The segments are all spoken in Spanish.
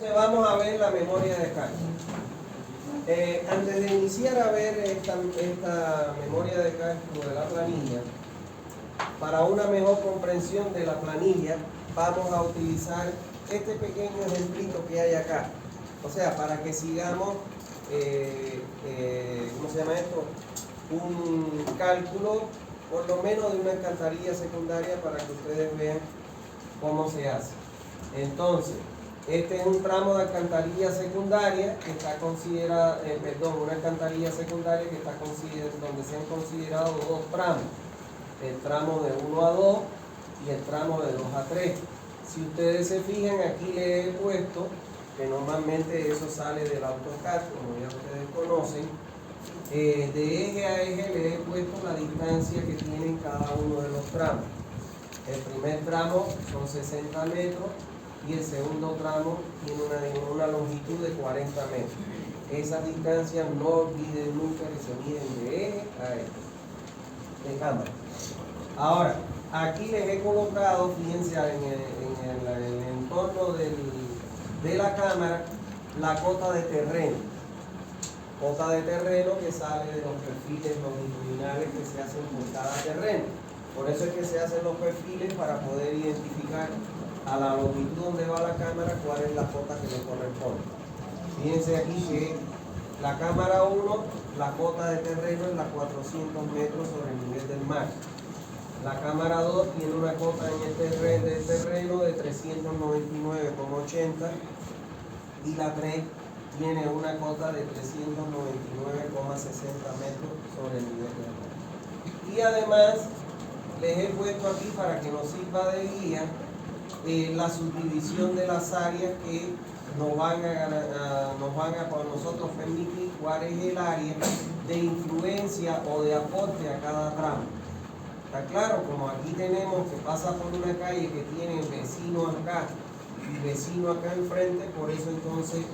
Vamos a ver la memoria de cálculo. Antes de iniciar a ver esta memoria de cálculo de la planilla, para una mejor comprensión de la planilla, vamos a utilizar este pequeño ejemplito que hay acá. O sea, para que sigamos, ¿cómo se llama esto? Un cálculo, por lo menos de una alcantarilla secundaria, para que ustedes vean cómo se hace. Entonces, este es un tramo de alcantarilla secundaria que está considerada, una alcantarilla secundaria que está donde se han considerado dos tramos, el tramo de 1 a 2 y el tramo de 2 a 3. Si ustedes se fijan, aquí le he puesto, que normalmente eso sale del AutoCAD, como ya ustedes conocen, de eje a eje le he puesto la distancia que tienen cada uno de los tramos. El primer tramo son 60 metros y el segundo tramo tiene una longitud de 40 metros. Esas distancias no olviden nunca que se miden de eje a eje, de cámara. Ahora, aquí les he colocado, fíjense, en el entorno de la cámara, la cota de terreno. Cota de terreno que sale de los perfiles longitudinales que se hacen por cada terreno. Por eso es que se hacen los perfiles, para poder identificar a la longitud donde va la cámara cuál es la cota que le corresponde. Fíjense aquí que la cámara 1, la cota de terreno es la 400 metros sobre el nivel del mar. La cámara 2 tiene una cota en el terreno de 399,80 y la 3 tiene una cota de 399,60 metros sobre el nivel del mar. Y además les he puesto aquí, para que nos sirva de guía, la subdivisión de las áreas que nos van a por nosotros permitir cuál es el área de influencia o de aporte a cada tramo. Está claro, como aquí tenemos que pasa por una calle que tiene vecino acá y vecino acá enfrente, por eso entonces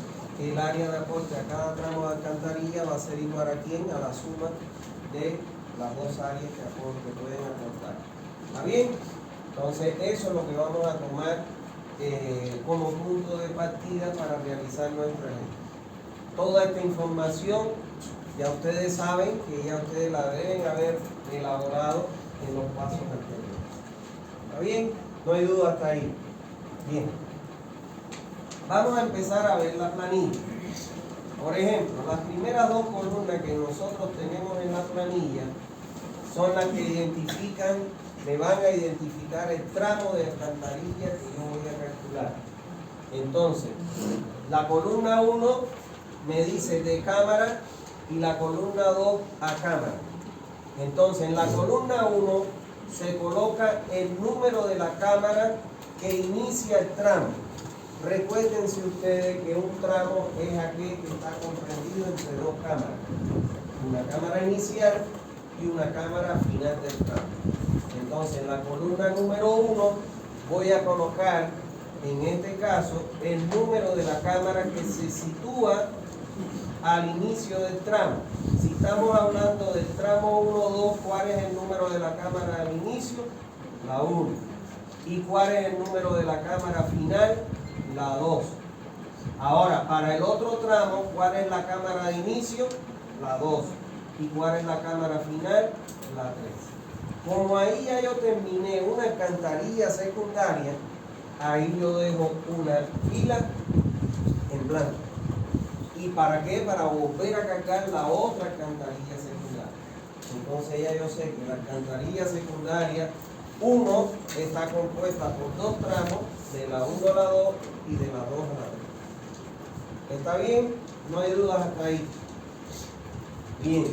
el área de aporte a cada tramo de alcantarilla va a ser igual a quién, a la suma de las dos áreas que pueden aportar. ¿Está bien? Entonces eso es lo que vamos a tomar como punto de partida para realizar nuestro ejemplo. Toda esta información ya ustedes saben que ya ustedes la deben haber elaborado en los pasos anteriores. ¿Está bien? No hay duda hasta ahí. Bien. Vamos a empezar a ver la planilla. Por ejemplo, las primeras dos columnas que nosotros tenemos en la planilla son las que identifican, me van a identificar el tramo de alcantarilla que yo voy a calcular. Entonces, la columna 1 me dice de cámara y la columna 2 a cámara. Entonces, en la columna 1 se coloca el número de la cámara que inicia el tramo. Recuérdense ustedes que un tramo es aquel que está comprendido entre dos cámaras. Una cámara inicial y una cámara final del tramo. Entonces, en la columna número 1 voy a colocar, en este caso, el número de la cámara que se sitúa al inicio del tramo. Si estamos hablando del tramo 1-2, ¿cuál es el número de la cámara al inicio? La 1. ¿Y cuál es el número de la cámara final? La 2. Ahora, para el otro tramo, ¿cuál es la cámara de inicio? La 2. ¿Y cuál es la cámara final? La 3. Como ahí ya yo terminé una alcantarilla secundaria, ahí yo dejo una fila en blanco. ¿Y para qué? Para volver a cargar la otra alcantarilla secundaria. Entonces ya yo sé que la alcantarilla secundaria 1 está compuesta por dos tramos, de la 1 a la 2 y de la 2 a la 3. ¿Está bien? No hay dudas hasta ahí. Bien.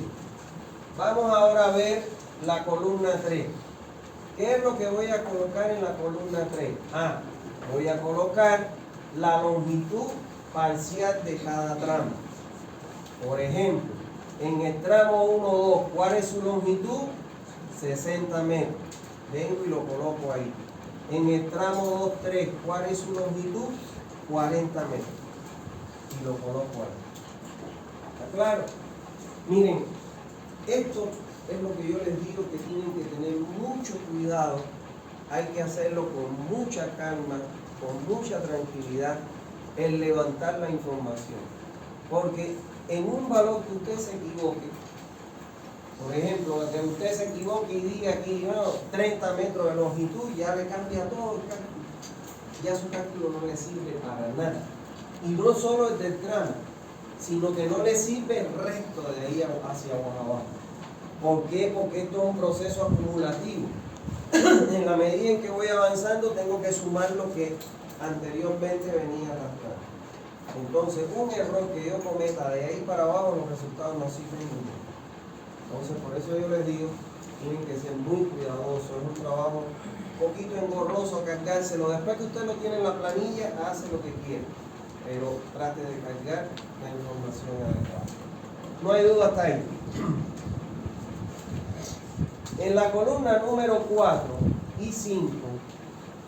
Vamos ahora a ver la columna 3. ¿Qué es lo que voy a colocar en la columna 3? Voy a colocar la longitud parcial de cada tramo. Por ejemplo, en el tramo 1-2, ¿cuál es su longitud? 60 metros. Vengo y lo coloco ahí. En el tramo 2-3, ¿cuál es su longitud? 40 metros. Y lo coloco ahí. ¿Está claro? Miren, esto es lo que yo les digo, que tienen que tener mucho cuidado. Hay que hacerlo con mucha calma, con mucha tranquilidad, el levantar la información. Porque en un valor que usted se equivoque, por ejemplo, que usted se equivoque y diga aquí, no, 30 metros de longitud, ya le cambia todo el cálculo. Ya su cálculo no le sirve para nada. Y no solo el del tramo, sino que no le sirve el resto de ahí hacia abajo. ¿Por qué? Porque esto es un proceso acumulativo. En la medida en que voy avanzando, tengo que sumar lo que anteriormente venía arrastrando. Entonces, un error que yo cometa de ahí para abajo, los resultados no sirven ninguno. Entonces, por eso yo les digo, tienen que ser muy cuidadosos. Es un trabajo un poquito engorroso cargárselo. Después que usted lo tiene en la planilla, hace lo que quiere, pero trate de cargar la información adecuada. No hay duda hasta ahí. En la columna número 4 y 5,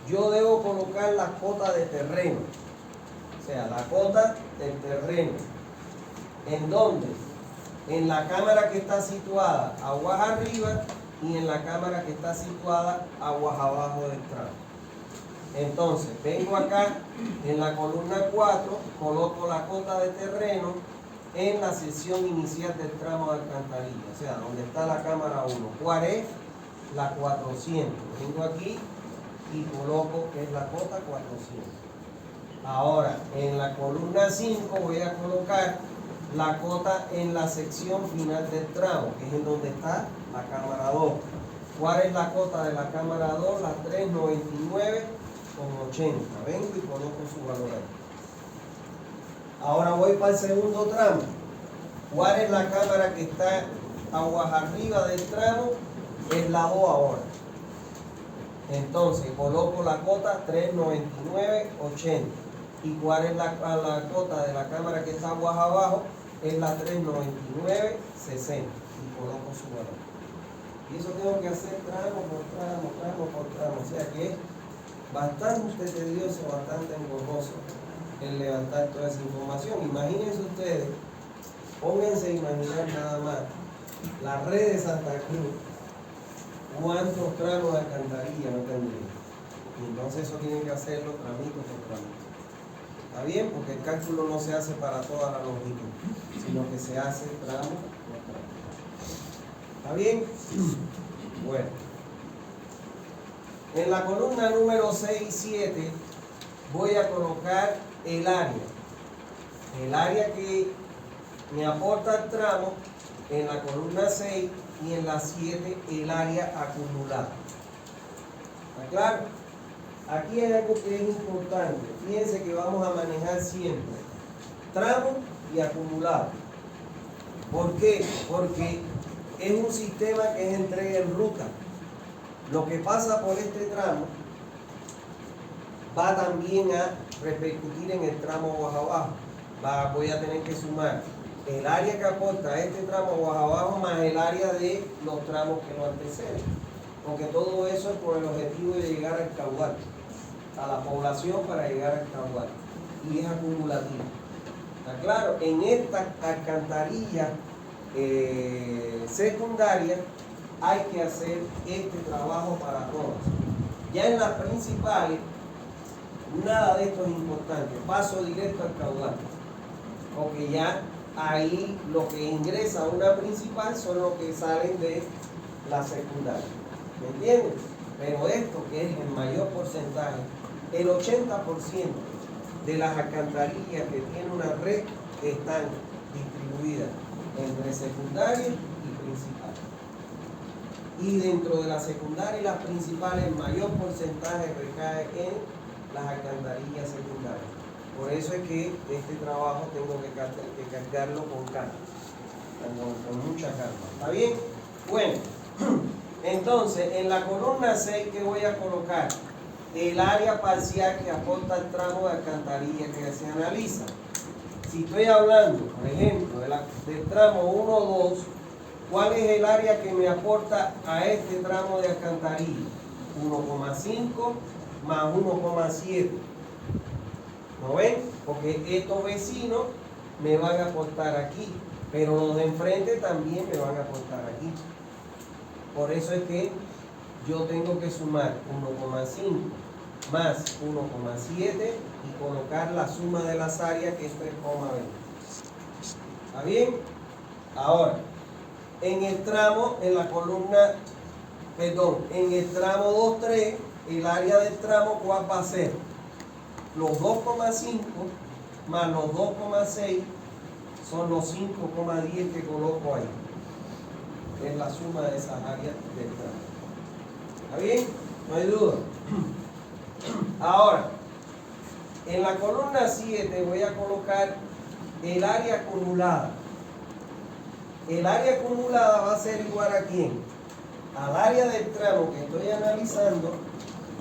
yo debo colocar la cota de terreno. O sea, la cota del terreno. ¿En dónde? En la cámara que está situada aguas arriba y en la cámara que está situada aguas abajo del tramo. Entonces, vengo acá en la columna 4, coloco la cota de terreno en la sección inicial del tramo de alcantarilla, o sea, donde está la cámara 1. ¿Cuál es? La 400. Vengo aquí y coloco que es la cota 400. Ahora, en la columna 5 voy a colocar la cota en la sección final del tramo, que es en donde está la cámara 2. ¿Cuál es la cota de la cámara 2? La 399,80. Vengo y coloco su valor ahí. Ahora voy para el segundo tramo. ¿Cuál es la cámara que está aguas arriba del tramo? Es la 2 ahora. Entonces coloco la cota 399,80. ¿Y cuál es la cota de la cámara que está aguas abajo? Es la 399,60. Y coloco su valor. Y eso tengo que hacer tramo por tramo, tramo por tramo. O sea que es bastante tedioso, bastante engorroso el levantar toda esa información. Imagínense ustedes, pónganse a imaginar nada más la red de Santa Cruz, cuántos tramos de alcantarilla no tendría. Y entonces eso tienen que hacerlo tramito por tramito. ¿Está bien? Porque el cálculo no se hace para toda la longitud, sino que se hace tramo por tramo. ¿Está bien? Bueno. En la columna número 6 y 7 voy a colocar el área. El área que me aporta el tramo en la columna 6 y en la 7 el área acumulada. ¿Está claro? Aquí hay algo que es importante. Fíjense que vamos a manejar siempre tramo y acumulado. ¿Por qué? Porque es un sistema que es entrega en ruta. Lo que pasa por este tramo va también a repercutir en el tramo aguas abajo. Voy a tener que sumar el área que aporta este tramo aguas abajo más el área de los tramos que lo anteceden. Porque todo eso es por el objetivo de llegar al caudal, a la población para llegar al caudal. Y es acumulativo. ¿Está claro? En esta alcantarilla secundaria hay que hacer este trabajo para todas. Ya en las principales, nada de esto es importante. Paso directo al caudal. Porque ya ahí lo que ingresa a una principal son los que salen de la secundaria. ¿Me entienden? Pero esto que es el mayor porcentaje, el 80% de las alcantarillas que tiene una red están distribuidas entre secundaria y principal. Y dentro de la secundaria y las principales, el mayor porcentaje recae en las alcantarillas secundarias. Por eso es que este trabajo tengo que cargarlo con calma, con mucha calma. ¿Está bien? Bueno, entonces en la columna 6 que voy a colocar el área parcial que aporta el tramo de alcantarilla que se analiza. Si estoy hablando, por ejemplo, del tramo 1-2, ¿cuál es el área que me aporta a este tramo de alcantarilla? 1,5 más 1,7. ¿No ven? Porque estos vecinos me van a aportar aquí, pero los de enfrente también me van a aportar aquí. Por eso es que yo tengo que sumar 1,5 más 1,7 y colocar la suma de las áreas que es 3,20. ¿Está bien? Ahora, en el tramo, en la columna, perdón, en el tramo 2,3, el área del tramo, ¿cuál va a ser? Los 2,5 más los 2,6 son los 5,10 que coloco ahí. Es la suma de esas áreas del tramo. ¿Está bien? No hay duda. Ahora, en la columna 7 voy a colocar el área acumulada. El área acumulada va a ser igual a ¿quién? Al área del tramo que estoy analizando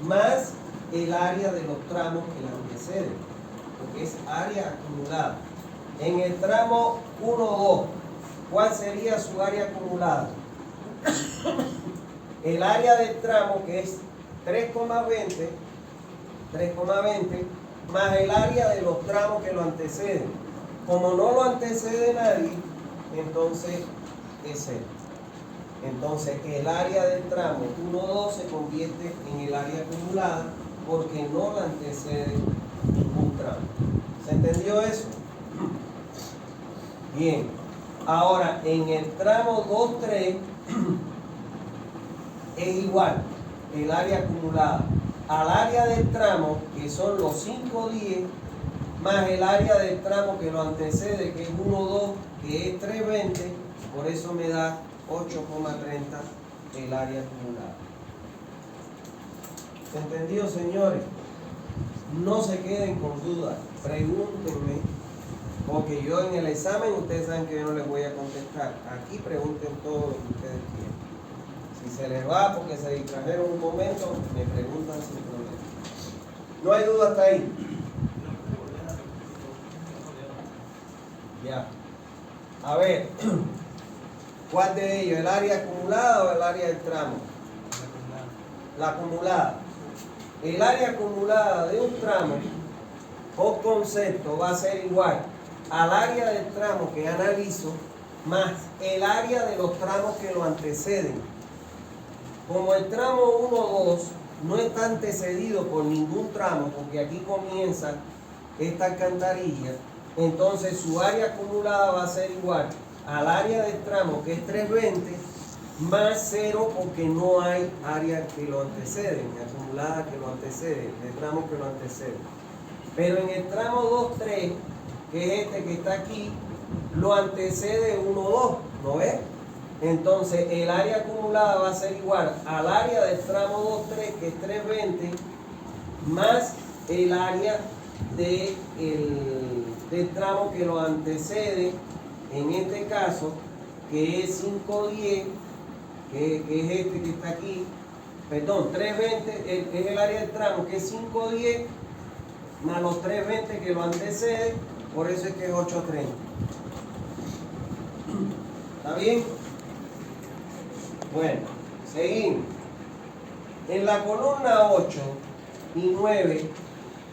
más el área de los tramos que la anteceden, porque es área acumulada. En el tramo 1,2, ¿cuál sería su área acumulada? El área del tramo, que es 3,20 más el área de los tramos que lo anteceden. Como no lo antecede nadie, entonces es 0. Entonces el área del tramo 1,2 se convierte en el área acumulada porque no la antecede ningún tramo. ¿Se entendió eso? Bien. Ahora, en el tramo 2,3 es igual el área acumulada al área del tramo, que son los 5,10, más el área del tramo que lo antecede, que es 1,2, que es 3,20, por eso me da 8,30 el área acumulada. ¿Se entendió, señores? No se queden con dudas, pregúntenme, porque yo en el examen, ustedes saben que yo no les voy a contestar. Aquí pregunten todo lo que ustedes quieran. Si se les va porque se distrajeron un momento, me preguntan sin problema. ¿No hay duda hasta ahí? Ya. A ver, ¿cuál de ellos? ¿El área acumulada o el área del tramo? La acumulada. El área acumulada de un tramo, por concepto, va a ser igual al área del tramo que analizo más el área de los tramos que lo anteceden. Como el tramo 1,2 no está antecedido por ningún tramo, porque aquí comienza esta alcantarilla, entonces su área acumulada va a ser igual al área del tramo, que es 320, más 0, porque no hay área que lo anteceden, acumulada que lo antecede, de tramo que lo antecede. Pero en el tramo 2,3, que es este que está aquí, lo antecede 1,2, ¿no ves? Entonces el área acumulada va a ser igual al área del tramo 2,3, que es 320, más el área del tramo que lo antecede, en este caso, que es 5,10, que es este que está aquí, perdón, 320, es el área del tramo, que es 5,10, más los 320 que lo antecede, por eso es que es 8,30. ¿Está bien? Bueno, seguimos. En la columna 8 y 9,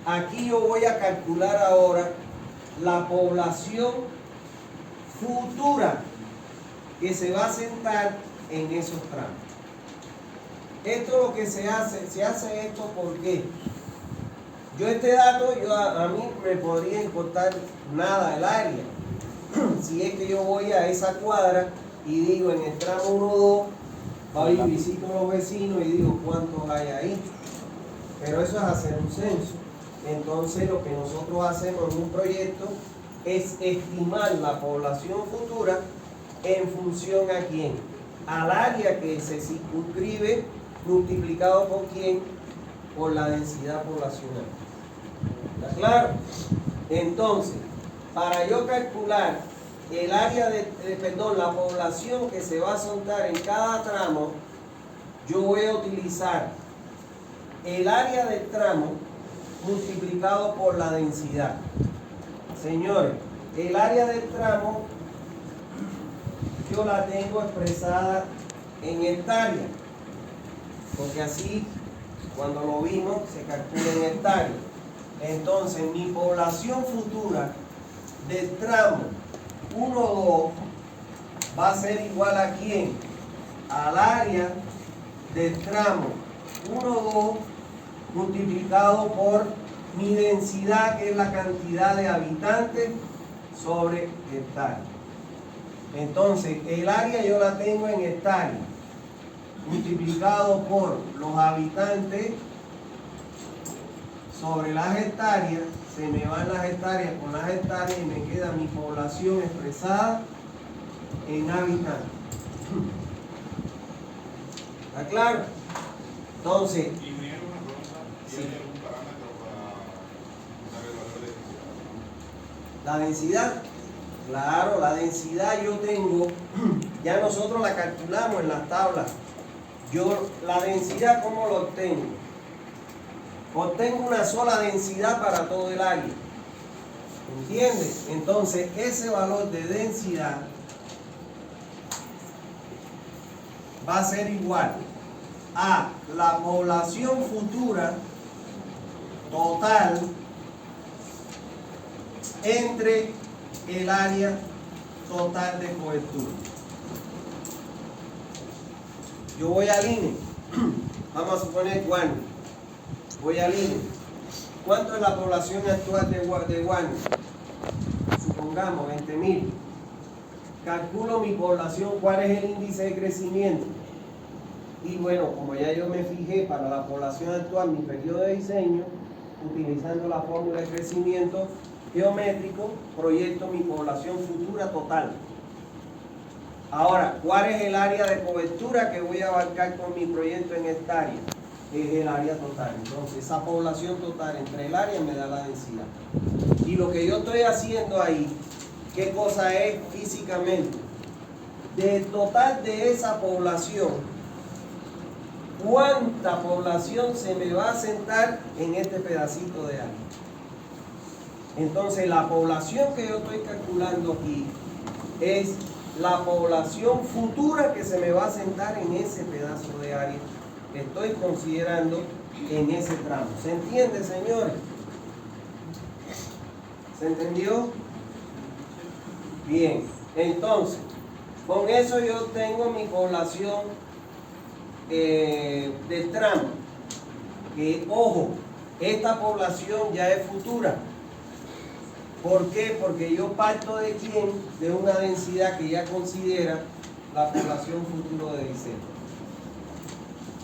aquí yo voy a calcular ahora la población futura que se va a sentar en esos tramos. Esto es lo que se hace esto porque yo este dato, a mí me podría importar nada el área. Si es que yo voy a esa cuadra y digo en el tramo 1,2, voy y visito a los vecinos y digo cuántos hay ahí. Pero eso es hacer un censo. Entonces lo que nosotros hacemos en un proyecto es estimar la población futura en función a quién, al área que se circunscribe multiplicado por quién, por la densidad poblacional. ¿Está claro? Entonces, para yo calcular el área la población que se va a sentar en cada tramo, yo voy a utilizar el área del tramo multiplicado por la densidad. Señores, el área del tramo yo la tengo expresada en hectáreas, porque así cuando lo vimos se calcula en hectáreas. Entonces mi población futura del tramo 1,2 va a ser igual a quién, al área del tramo 1,2 multiplicado por mi densidad, que es la cantidad de habitantes sobre hectárea. Entonces, el área yo la tengo en hectárea, multiplicado por los habitantes sobre las hectáreas. Se me van las hectáreas con las hectáreas y me queda mi población expresada en habitantes. ¿Está claro? Entonces, Ingeniero, una pregunta. ¿Tiene algún parámetro para usar el valor de densidad? la densidad, claro, la densidad yo tengo, ya nosotros la calculamos en las tablas. Yo, la densidad, ¿cómo lo obtengo? Obtengo una sola densidad para todo el área. ¿Entiendes? Entonces, ese valor de densidad va a ser igual a la población futura total entre el área total de cobertura. Yo voy al INE, vamos a suponer Guane, voy al INE. ¿Cuánto es la población actual de Guane? Supongamos 20.000. Calculo mi población, cuál es el índice de crecimiento. Y bueno, como ya yo me fijé para la población actual, mi periodo de diseño, utilizando la fórmula de crecimiento geométrico, proyecto mi población futura total. Ahora, ¿cuál es el área de cobertura que voy a abarcar con mi proyecto en hectáreas? Es el área total. Entonces, esa población total entre el área me da la densidad. Y lo que yo estoy haciendo ahí, ¿qué cosa es físicamente? Del total de esa población, ¿cuánta población se me va a sentar en este pedacito de área? Entonces, la población que yo estoy calculando aquí es la población futura que se me va a sentar en ese pedazo de área que estoy considerando en ese tramo. ¿Se entiende, señores? ¿Se entendió? Bien, entonces, con eso yo tengo mi población del tramo. Que, ojo, esta población ya es futura. ¿Por qué? Porque yo parto de quién, de una densidad que ya considera la población futuro de diseño.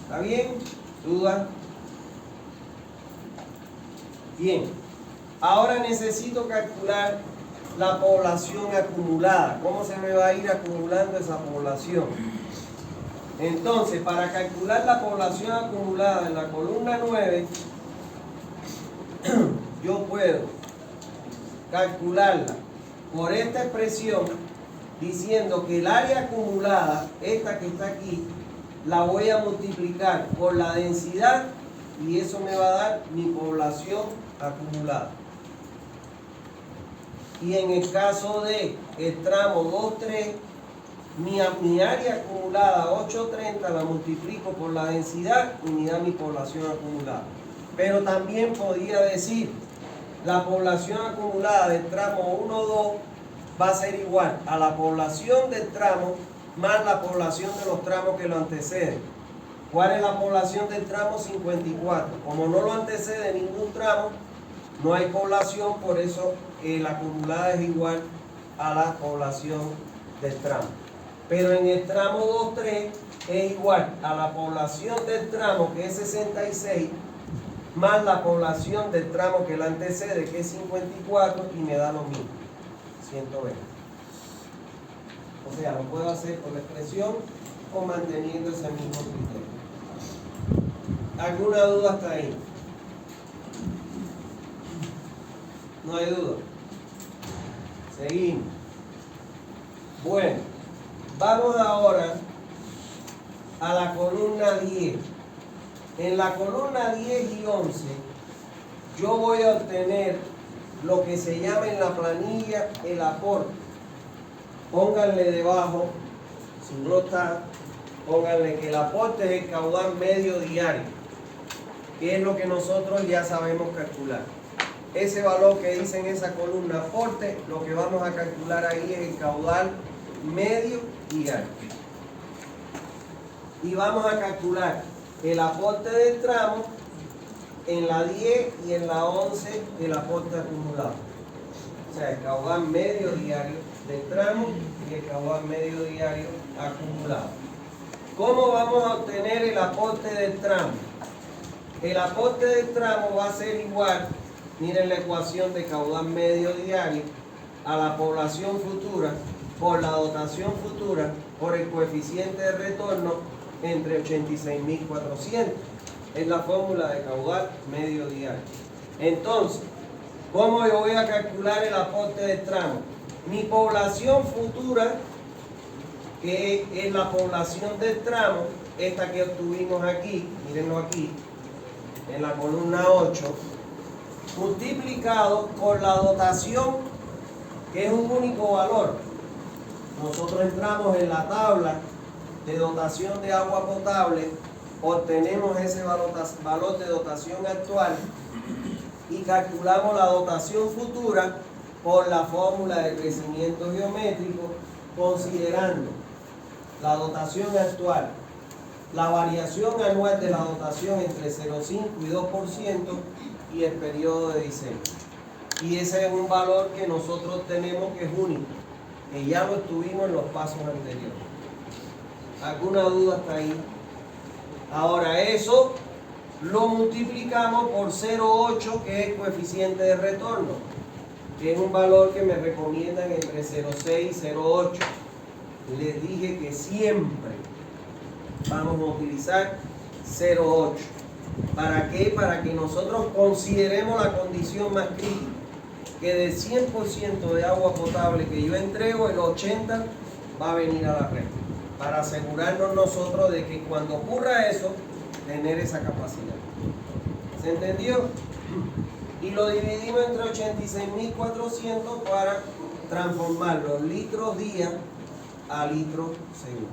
¿Está bien? ¿Duda? Bien. Ahora necesito calcular la población acumulada. ¿Cómo se me va a ir acumulando esa población? Entonces, para calcular la población acumulada en la columna 9, yo puedo calcularla por esta expresión diciendo que el área acumulada, esta que está aquí, la voy a multiplicar por la densidad y eso me va a dar mi población acumulada. Y en el caso de el tramo 2.3, mi área acumulada 830 la multiplico por la densidad y me da mi población acumulada. Pero también podría decir la población acumulada del tramo 1.2 va a ser igual a la población del tramo más la población de los tramos que lo anteceden. ¿Cuál es la población del tramo 54? Como no lo antecede ningún tramo, no hay población, por eso la acumulada es igual a la población del tramo. Pero en el tramo 2.3 es igual a la población del tramo, que es 66, más la población del tramo que la antecede, que es 54, y me da lo mismo, 120. O sea, lo puedo hacer por la expresión o manteniendo ese mismo criterio. ¿Alguna duda hasta ahí? No hay duda. Seguimos. Bueno, vamos ahora a la columna 10. En la columna 10 y 11, yo voy a obtener lo que se llama en la planilla el aporte. Pónganle debajo, si no está, pónganle que el aporte es el caudal medio diario, que es lo que nosotros ya sabemos calcular. Ese valor que dice en esa columna aporte, lo que vamos a calcular ahí es el caudal medio diario. Y vamos a calcular el aporte del tramo en la 10 y en la 11 el aporte acumulado. O sea, el caudal medio diario del tramo y el caudal medio diario acumulado. ¿Cómo vamos a obtener el aporte del tramo? El aporte del tramo va a ser igual, miren la ecuación de caudal medio diario, a la población futura por la dotación futura por el coeficiente de retorno entre 86.400. Es la fórmula de caudal medio diario. Entonces, ¿cómo yo voy a calcular el aporte del tramo? Mi población futura, que es la población del tramo, esta que obtuvimos aquí, mírenlo aquí, en la columna 8, multiplicado por la dotación, que es un único valor. Nosotros entramos en la tabla de dotación de agua potable, obtenemos ese valor de dotación actual y calculamos la dotación futura por la fórmula de crecimiento geométrico, considerando la dotación actual, la variación anual de la dotación entre 0,5 y 2% y el periodo de diseño. Y ese es un valor que nosotros tenemos que es único, que ya lo tuvimos en los pasos anteriores. ¿Alguna duda hasta ahí? Ahora eso lo multiplicamos por 0,8, que es el coeficiente de retorno, que es un valor que me recomiendan entre 0,6 y 0,8. Les dije que siempre vamos a utilizar 0,8. ¿Para qué? Para que nosotros consideremos la condición más crítica, que del 100% de agua potable que yo entrego, el 80% va a venir a la red, para asegurarnos nosotros de que cuando ocurra eso, tener esa capacidad. ¿Se entendió? Y lo dividimos entre 86.400 para transformar los litros día a litros segundo.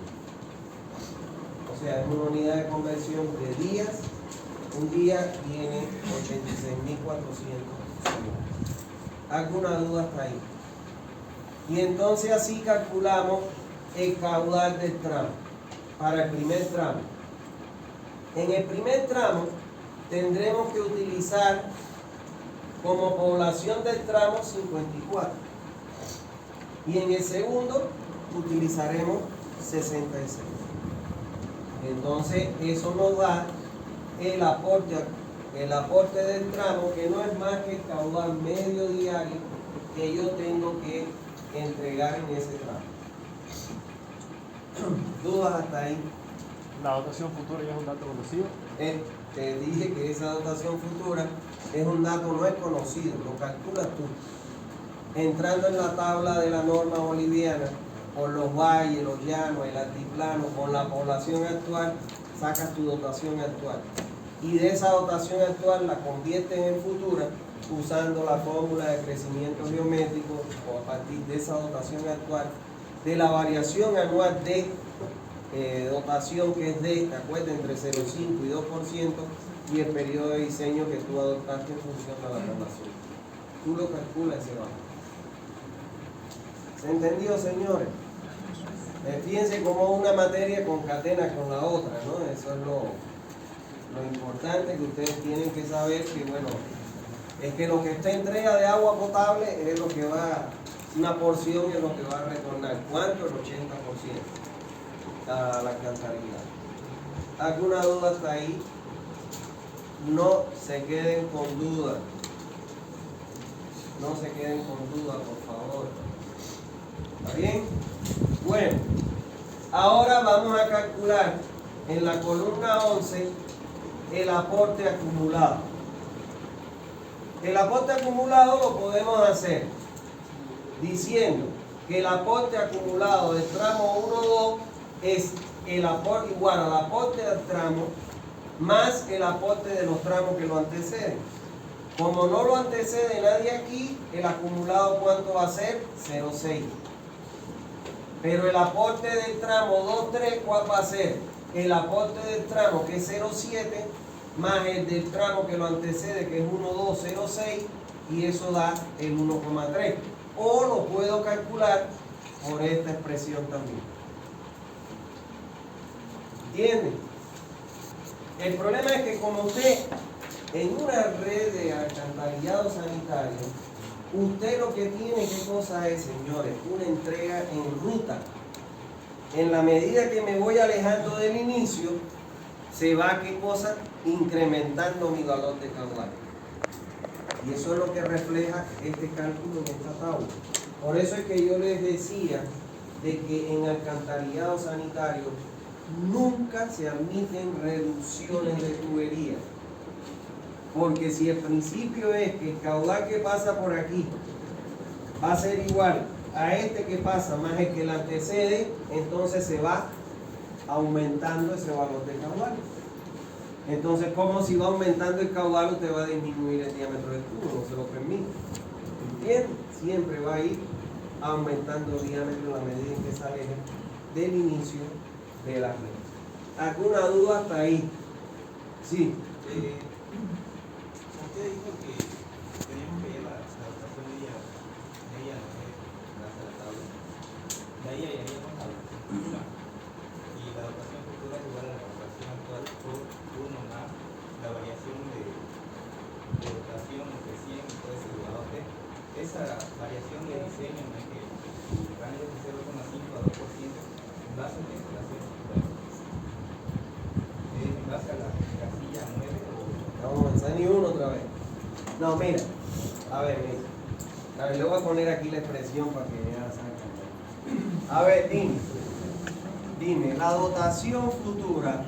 O sea, es una unidad de conversión de días. Un día tiene 86.400 segundos. ¿Alguna duda hasta ahí? Y entonces así calculamos el caudal del tramo para el primer tramo. En el primer tramo tendremos que utilizar como población del tramo 54. Y en el segundo utilizaremos 66. Entonces eso nos da el aporte del tramo, que no es más que el caudal medio diario que yo tengo que entregar en ese tramo. ¿Dudas hasta ahí? ¿La dotación futura ya es un dato conocido? Te dije que esa dotación futura es un dato no es conocido, lo calculas tú. Entrando en la tabla de la norma boliviana, por los valles, los llanos, el altiplano, con la población actual, sacas tu dotación actual. Y de esa dotación actual la conviertes en futura usando la fórmula de crecimiento geométrico, o a partir de esa dotación actual, de la variación anual de dotación, que es de, ¿te acuerdas?, entre 0,5 y 2%, y el periodo de diseño que tú adoptaste en función de la población. Tú lo calculas ese valor. ¿Se entendió, señores? Fíjense cómo una materia concatena con la otra, ¿no? Eso es lo importante que ustedes tienen que saber, que bueno, es que lo que usted entrega de agua potable es lo que va, una porción es lo que va a retornar. ¿Cuánto? El 80% a la alcantarillado. ¿Alguna duda hasta ahí? No se queden con dudas. No se queden con dudas, por favor. ¿Está bien? Bueno, ahora vamos a calcular en la columna 11 el aporte acumulado. El aporte acumulado lo podemos hacer diciendo que el aporte acumulado del tramo 1-2 es el aporte igual al aporte del tramo más el aporte de los tramos que lo anteceden. Como no lo antecede nadie aquí, el acumulado ¿cuánto va a ser? 0,6. Pero el aporte del tramo 2-3, ¿cuál va a ser? El aporte del tramo, que es 0,7, más el del tramo que lo antecede, que es 1,2, 0,6, y eso da el 1,3. O lo puedo calcular por esta expresión también. ¿Entienden? El problema es que como usted En una red de alcantarillado sanitario, usted lo que tiene, ¿qué cosa es, señores? Una entrega en ruta. En la medida que me voy alejando del inicio, se va, ¿qué cosa? Incrementando mi valor de caudal. Y eso es lo que refleja este cálculo en esta tabla. Por eso es que yo les decía de que en alcantarillado sanitario nunca se admiten reducciones de tubería. Porque si el principio es que el caudal que pasa por aquí va a ser igual a este que pasa más el que le antecede, entonces se va aumentando ese valor de caudal. Entonces, como si va aumentando el caudal, usted va a disminuir el diámetro del tubo, no se lo permite. ¿Entiende? Siempre va a ir aumentando el diámetro a la medida en que se aleje del inicio de la red. ¿Alguna duda hasta ahí? Sí. Usted dijo que teníamos que ver la dotación de ella no es la tabla. De ahí haríamos la futura. Y la dotación futura es igual a la dotación actual por 1 más la variación de dotación entre 100 y todo ese elevado a T. Esa variación de diseño no es que el rango de 0,5 a 2% en base a la instalación actual. En base a la casilla 9 o... Vamos a avanzar ni uno otra vez. No, mira. A ver, mira. A ver, le voy a poner aquí la expresión para que ya salga. A ver, dime, la dotación futura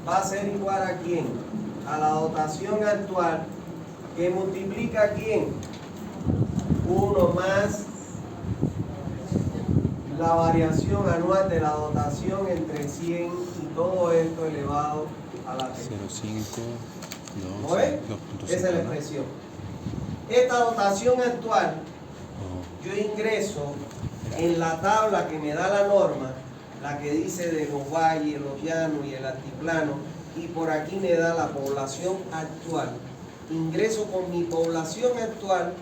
va a ser igual a quién? A la dotación actual, que multiplica a quién? 1 más la variación anual de la dotación entre 100 y todo esto elevado a la T. 0,5, ¿No ves? 2.5. Esa es la expresión. Esta dotación actual, yo ingreso en la tabla que me da la norma, la que dice de los valles, los llanos y el altiplano, y por aquí me da la población actual. Ingreso con mi población actual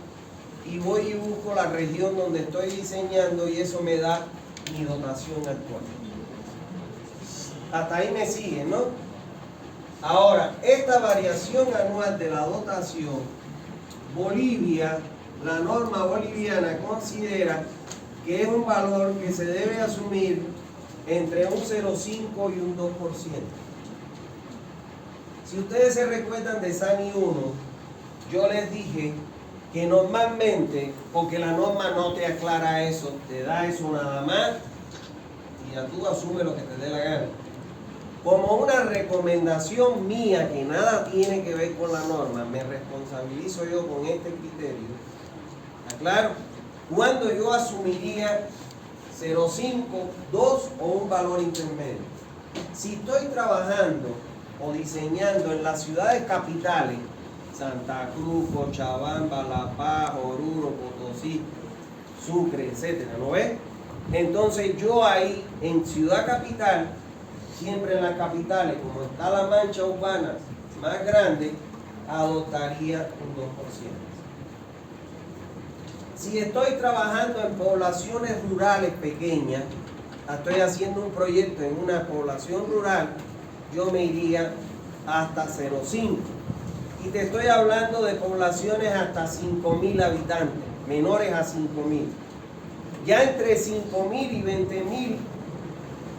y voy y busco la región donde estoy diseñando y eso me da mi dotación actual. Hasta ahí me siguen, ¿no? Ahora, esta variación anual de la dotación, Bolivia, la norma boliviana considera que es un valor que se debe asumir entre un 0,5 y un 2%. Si ustedes se recuerdan de SANI 1, yo les dije que normalmente, porque la norma no te aclara eso, te da eso nada más y ya tú asumes lo que te dé la gana. Como una recomendación mía que nada tiene que ver con la norma, me responsabilizo yo con este criterio. ¿Está claro? ¿Cuándo yo asumiría 0,5, 2 o un valor intermedio? Si estoy trabajando o diseñando en las ciudades capitales, Santa Cruz, Cochabamba, La Paz, Oruro, Potosí, Sucre, etcétera, ¿no ves? Entonces yo ahí en ciudad capital, siempre en las capitales, como está la mancha urbana más grande, adoptaría un 2%. Si estoy trabajando en poblaciones rurales pequeñas, estoy haciendo un proyecto en una población rural, yo me iría hasta 0,5. Y te estoy hablando de poblaciones hasta 5.000 habitantes, menores a 5.000. Ya entre 5.000 y 20.000,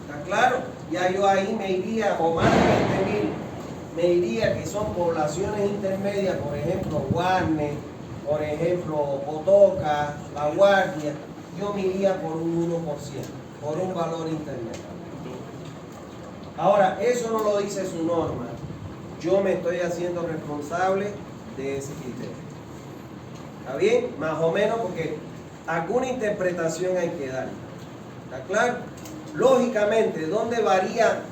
¿está claro? Ya yo ahí me iría, o más de 20.000, me iría que son poblaciones intermedias, por ejemplo, Guarne, por ejemplo, Potoca, La Guardia, yo me iría por un 1%, por un valor intermedio. Ahora, eso no lo dice su norma. Yo me estoy haciendo responsable de ese criterio. ¿Está bien? Más o menos, porque alguna interpretación hay que dar. ¿Está claro? Lógicamente, ¿dónde varía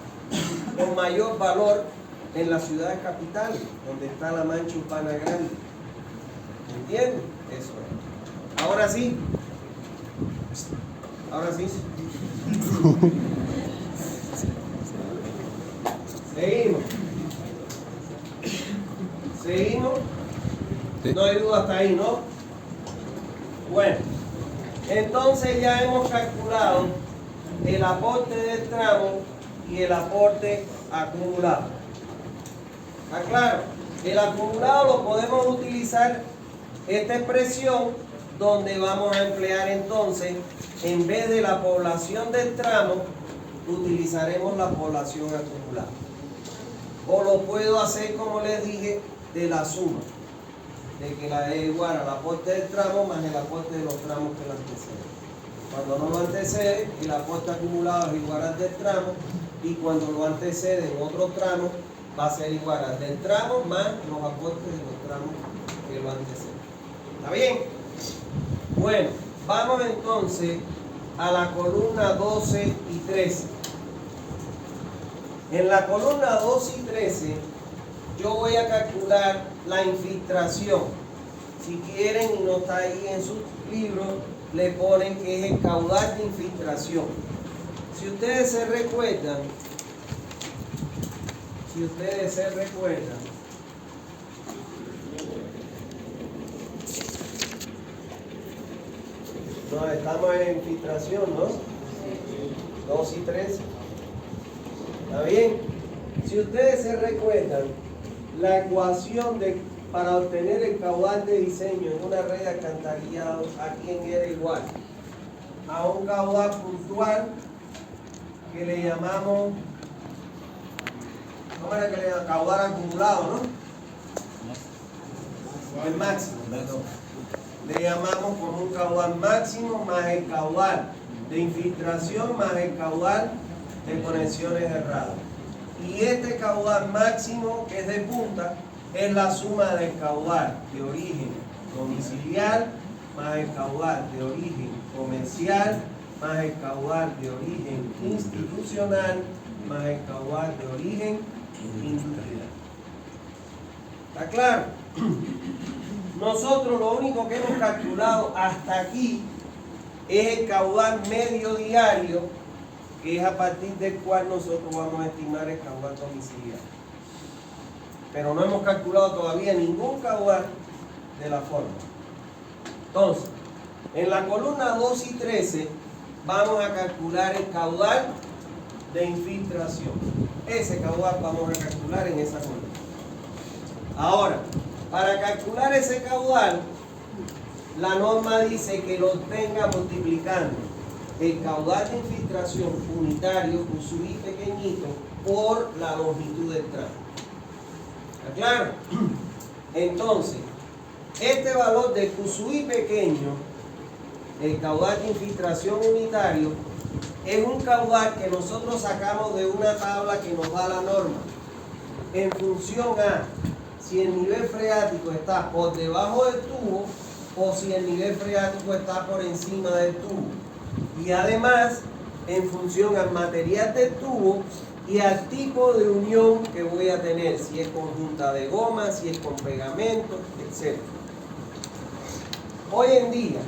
con mayor valor? En las ciudades capitales, donde está la mancha urbana grande. ¿Entienden? Eso es. Ahora sí. Ahora sí. Seguimos. Seguimos. Sí. No hay duda hasta ahí, ¿no? Bueno, entonces ya hemos calculado el aporte del tramo y el aporte acumulado. ¿Está claro? El acumulado lo podemos utilizar, esta expresión, donde vamos a emplear entonces, en vez de la población del tramo, utilizaremos la población acumulada. O lo puedo hacer, como les dije, de la suma, de que la es igual al aporte del tramo más el aporte de los tramos que lo anteceden. Cuando no lo antecede, el aporte acumulado es igual al del tramo, y cuando lo antecede en otro tramo, va a ser igual al del tramo más los aportes de los tramos que lo anteceden. ¿Está bien? Bueno, vamos entonces a la columna 12 y 13. En la columna 12 y 13 yo voy a calcular la infiltración. Si quieren y no está ahí en sus libros, le ponen que es el caudal de infiltración. Si ustedes se recuerdan, no, estamos en infiltración, ¿no? 2 y 13. ¿Está bien? Si ustedes se recuerdan, la ecuación para obtener el caudal de diseño en una red de alcantarillado, ¿a quién era igual? A un caudal puntual que le llamamos, ¿cómo era que le llamamos? Caudal acumulado, ¿no? El máximo, perdón. Le llamamos como un caudal máximo más el caudal de infiltración más el caudal de conexiones erradas. Y este caudal máximo, que es de punta, es la suma del caudal de origen domiciliar más el caudal de origen comercial más el caudal de origen institucional más el caudal de origen industrial. ¿Está claro? Nosotros lo único que hemos calculado hasta aquí es el caudal medio diario, que es a partir del cual nosotros vamos a estimar el caudal domiciliario. Pero no hemos calculado todavía ningún caudal de la forma. Entonces, en la columna 2 y 13 vamos a calcular el caudal de infiltración. Ese caudal vamos a calcular en esa columna. Ahora, para calcular ese caudal, la norma dice que lo tenga multiplicando el caudal de infiltración unitario, Q sub I pequeñito, por la longitud del tramo. ¿Está claro? Entonces, este valor de Q sub I pequeño, el caudal de infiltración unitario, es un caudal que nosotros sacamos de una tabla que nos da la norma, en función a si el nivel freático está por debajo del tubo o si el nivel freático está por encima del tubo. Y además, en función al material del tubo y al tipo de unión que voy a tener, si es conjunta de goma, si es con pegamento, etc. Hoy en día,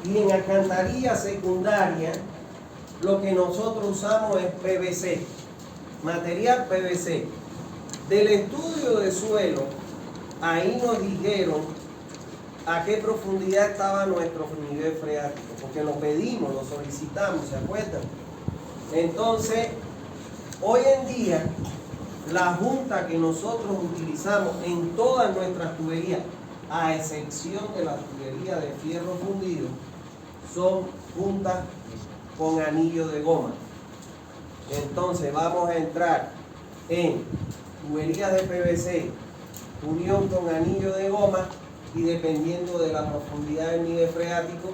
y en alcantarilla secundaria, lo que nosotros usamos es PVC, material PVC. Del estudio de suelo, ahí nos dijeron a qué profundidad estaba nuestro nivel freático, porque lo pedimos, lo solicitamos, ¿se acuerdan? Entonces, hoy en día, la junta que nosotros utilizamos en todas nuestras tuberías, a excepción de la tubería de fierro fundido, son juntas con anillo de goma. Entonces, vamos a entrar en tuberías de PVC, unión con anillo de goma, y dependiendo de la profundidad del nivel freático,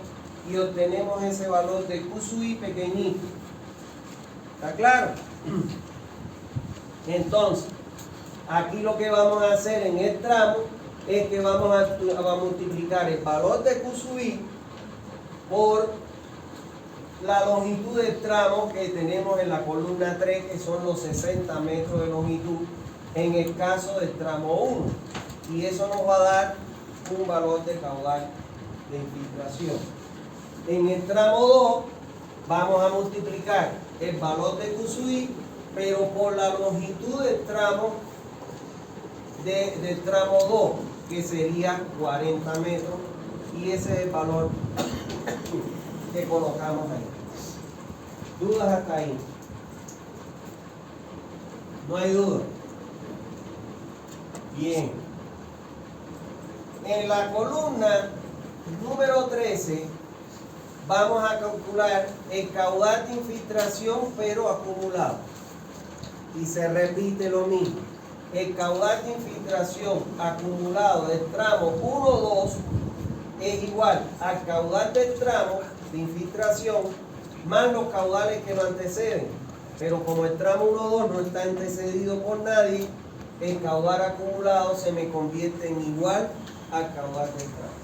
y obtenemos ese valor de Q sub I pequeñito. ¿Está claro? Entonces, aquí lo que vamos a hacer en el tramo es que vamos a multiplicar el valor de Q sub I por la longitud del tramo que tenemos en la columna 3, que son los 60 metros de longitud en el caso del tramo 1. Y eso nos va a dar un valor de caudal de infiltración. En el tramo 2 vamos a multiplicar el valor de Q sub I, pero por la longitud del tramo del tramo 2, que sería 40 metros, y ese es el valor que colocamos ahí. ¿Dudas hasta ahí? ¿No hay duda? Bien. En la columna número 13 vamos a calcular el caudal de infiltración pero acumulado. Y se repite lo mismo. El caudal de infiltración acumulado del tramo 1-2 es igual al caudal del tramo de infiltración más los caudales que lo anteceden. Pero como el tramo 1-2 no está antecedido por nadie, el caudal acumulado se me convierte en igual al caudal del tramo.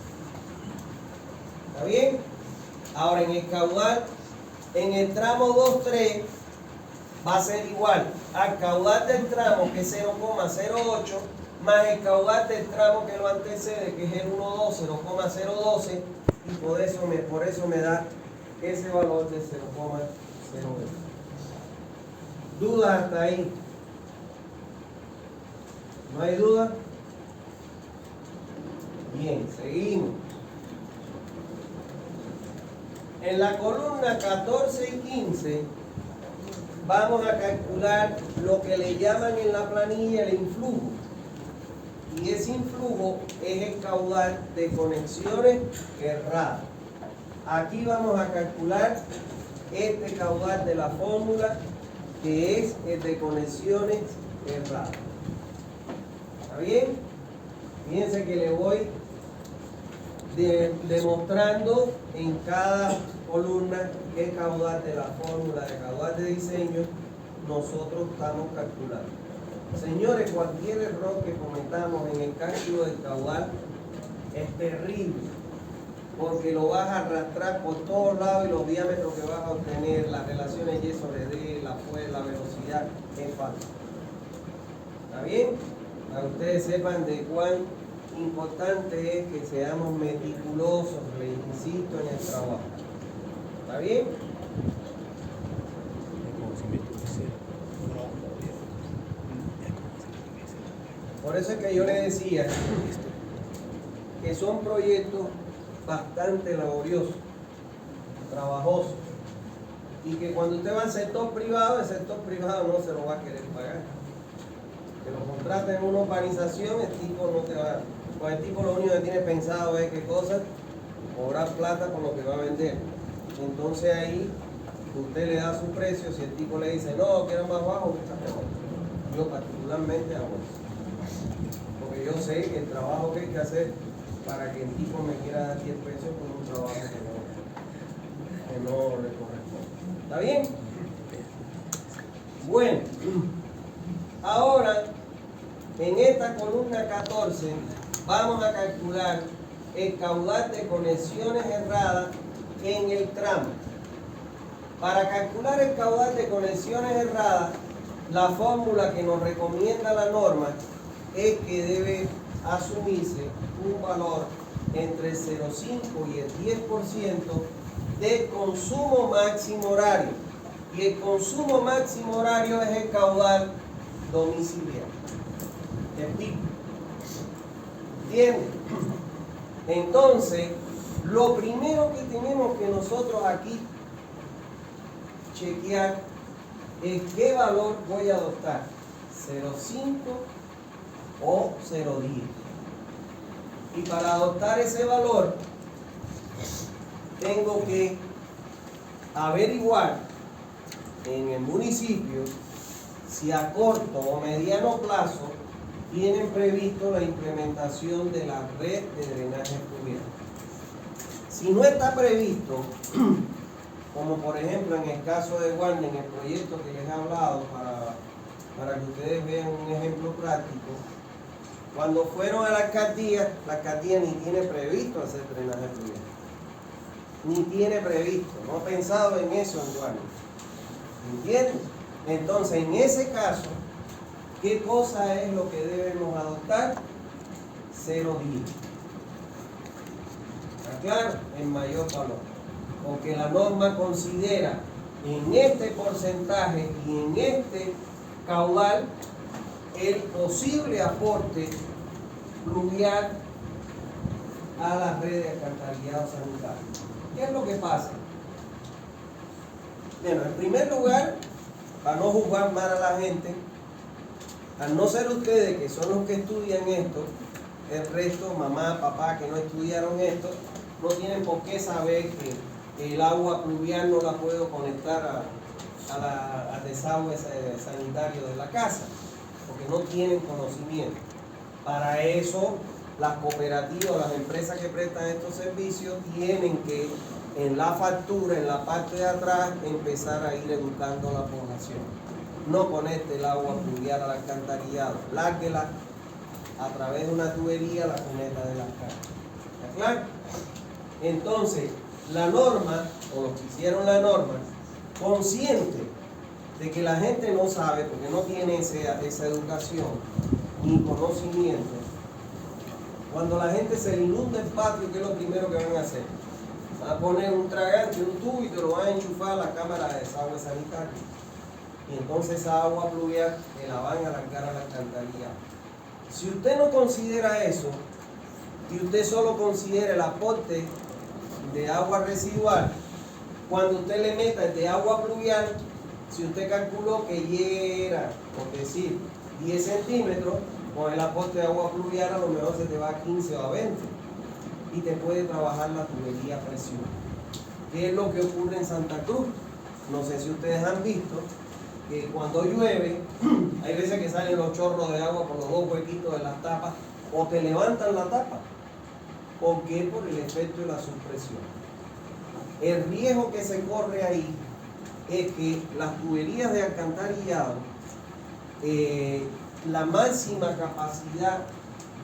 ¿Está bien? Ahora en el caudal, en el tramo 2-3 va a ser igual al caudal del tramo, que es 0,08, más el caudal del tramo que lo antecede, que es el 1,2, 0,012, y por eso me da ese valor de 0,08. ¿Dudas hasta ahí? ¿No hay duda? Bien, seguimos. En la columna 14 y 15 vamos a calcular lo que le llaman en la planilla el influjo. Y ese influjo es el caudal de conexiones erradas. Aquí vamos a calcular este caudal de la fórmula, que es el de conexiones erradas. ¿Está bien? Fíjense que le voy demostrando en cada columna qué caudal de la fórmula de caudal de diseño nosotros estamos calculando. Señores, cualquier error que cometamos en el cálculo del caudal es terrible, porque lo vas a arrastrar por todos lados y los diámetros que vas a obtener, las relaciones Y sobre D, la fuerza, la velocidad, es falso. ¿Está bien? Para que ustedes sepan de cuán importante es que seamos meticulosos, les insisto, en el trabajo. ¿Está bien? Por eso es que yo les decía que son proyectos bastante laboriosos, trabajosos, y que cuando usted va al sector privado, el sector privado no se lo va a querer pagar. Que lo contraten en una urbanización, el tipo no te va, pues el tipo lo único que tiene pensado es qué cosa, cobrar plata por lo que va a vender. Entonces ahí usted le da su precio, si el tipo le dice no, quiero más bajo, está mejor. Yo particularmente hago eso, porque yo sé que el trabajo que hay que hacer para que el tipo me quiera dar 10 pesos por un trabajo que no le corresponde. ¿Está bien? Bueno, ahora en esta columna 14 vamos a calcular el caudal de conexiones erradas en el tramo. Para calcular el caudal de conexiones erradas, la fórmula que nos recomienda la norma es que debe asumirse un valor entre el 0,5 y el 10% del consumo máximo horario. Y el consumo máximo horario es el caudal domiciliario, el pico. ¿Entienden? Entonces, lo primero que tenemos que nosotros aquí chequear es qué valor voy a adoptar, 0,5 o 0,10. Y para adoptar ese valor, tengo que averiguar en el municipio si a corto o mediano plazo tienen previsto la implementación de la red de drenaje fluvial. Si no está previsto, como por ejemplo en el caso de Guardia, en el proyecto que les he hablado, para que ustedes vean un ejemplo práctico, cuando fueron a la alcaldía ni tiene previsto hacer drenaje fluvial. Ni tiene previsto, no ha pensado en eso en Guardia. ¿Entiendes? Entonces, en ese caso, ¿qué cosa es lo que debemos adoptar? 0,10. ¿Está claro? El mayor valor. Porque la norma considera en este porcentaje y en este caudal el posible aporte fluvial a las redes de alcantarillado sanitario. ¿Qué es lo que pasa? Bueno, en primer lugar, para no juzgar mal a la gente, Al no ser ustedes, que son los que estudian esto, el resto, mamá, papá, que no estudiaron esto, no tienen por qué saber que el agua pluvial no la puedo conectar al desagüe sanitario de la casa, porque no tienen conocimiento. Para eso, las cooperativas, las empresas que prestan estos servicios, tienen que, en la factura, en la parte de atrás, empezar a ir educando a la población. No conecte el agua pluvial al alcantarillado, lárguela a través de una tubería a la cuneta de las casas. ¿Está claro? Entonces, la norma, o los que hicieron la norma, consciente de que la gente no sabe, porque no tiene esa educación ni conocimiento, cuando la gente se le inunda el patio, ¿qué es lo primero que van a hacer? Van a poner un tragante, un tubo y te lo van a enchufar a la cámara de desagüe sanitario. Y entonces esa agua pluvial te la van a alargar a la alcantarilla. Si usted no considera eso, y usted solo considera el aporte de agua residual, cuando usted le meta el de agua pluvial, si usted calculó que llega, por decir, 10 centímetros, con el aporte de agua pluvial a lo mejor se te va a 15 o a 20 y te puede trabajar la tubería a presión. ¿Qué es lo que ocurre en Santa Cruz? No sé si ustedes han visto que cuando llueve, hay veces que salen los chorros de agua por los dos huequitos de las tapas o te levantan la tapa. ¿Por qué? Por el efecto de la supresión. El riesgo que se corre ahí es que las tuberías de alcantarillado, la máxima capacidad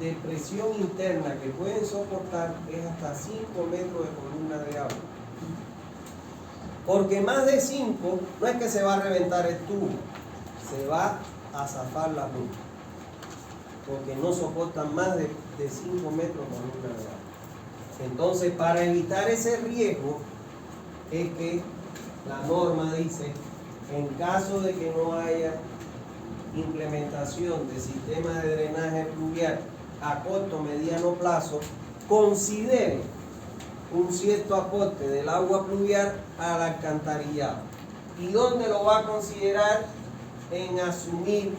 de presión interna que pueden soportar es hasta 5 metros de columna de agua. Porque más de 5 no es que se va a reventar el tubo, se va a zafar la punta. Porque no soportan más de 5 metros de columna de agua. Entonces, para evitar ese riesgo, es que la norma dice, en caso de que no haya implementación de sistema de drenaje pluvial a corto o mediano plazo, considere un cierto aporte del agua pluvial al alcantarillado. ¿Y dónde lo va a considerar? En asumir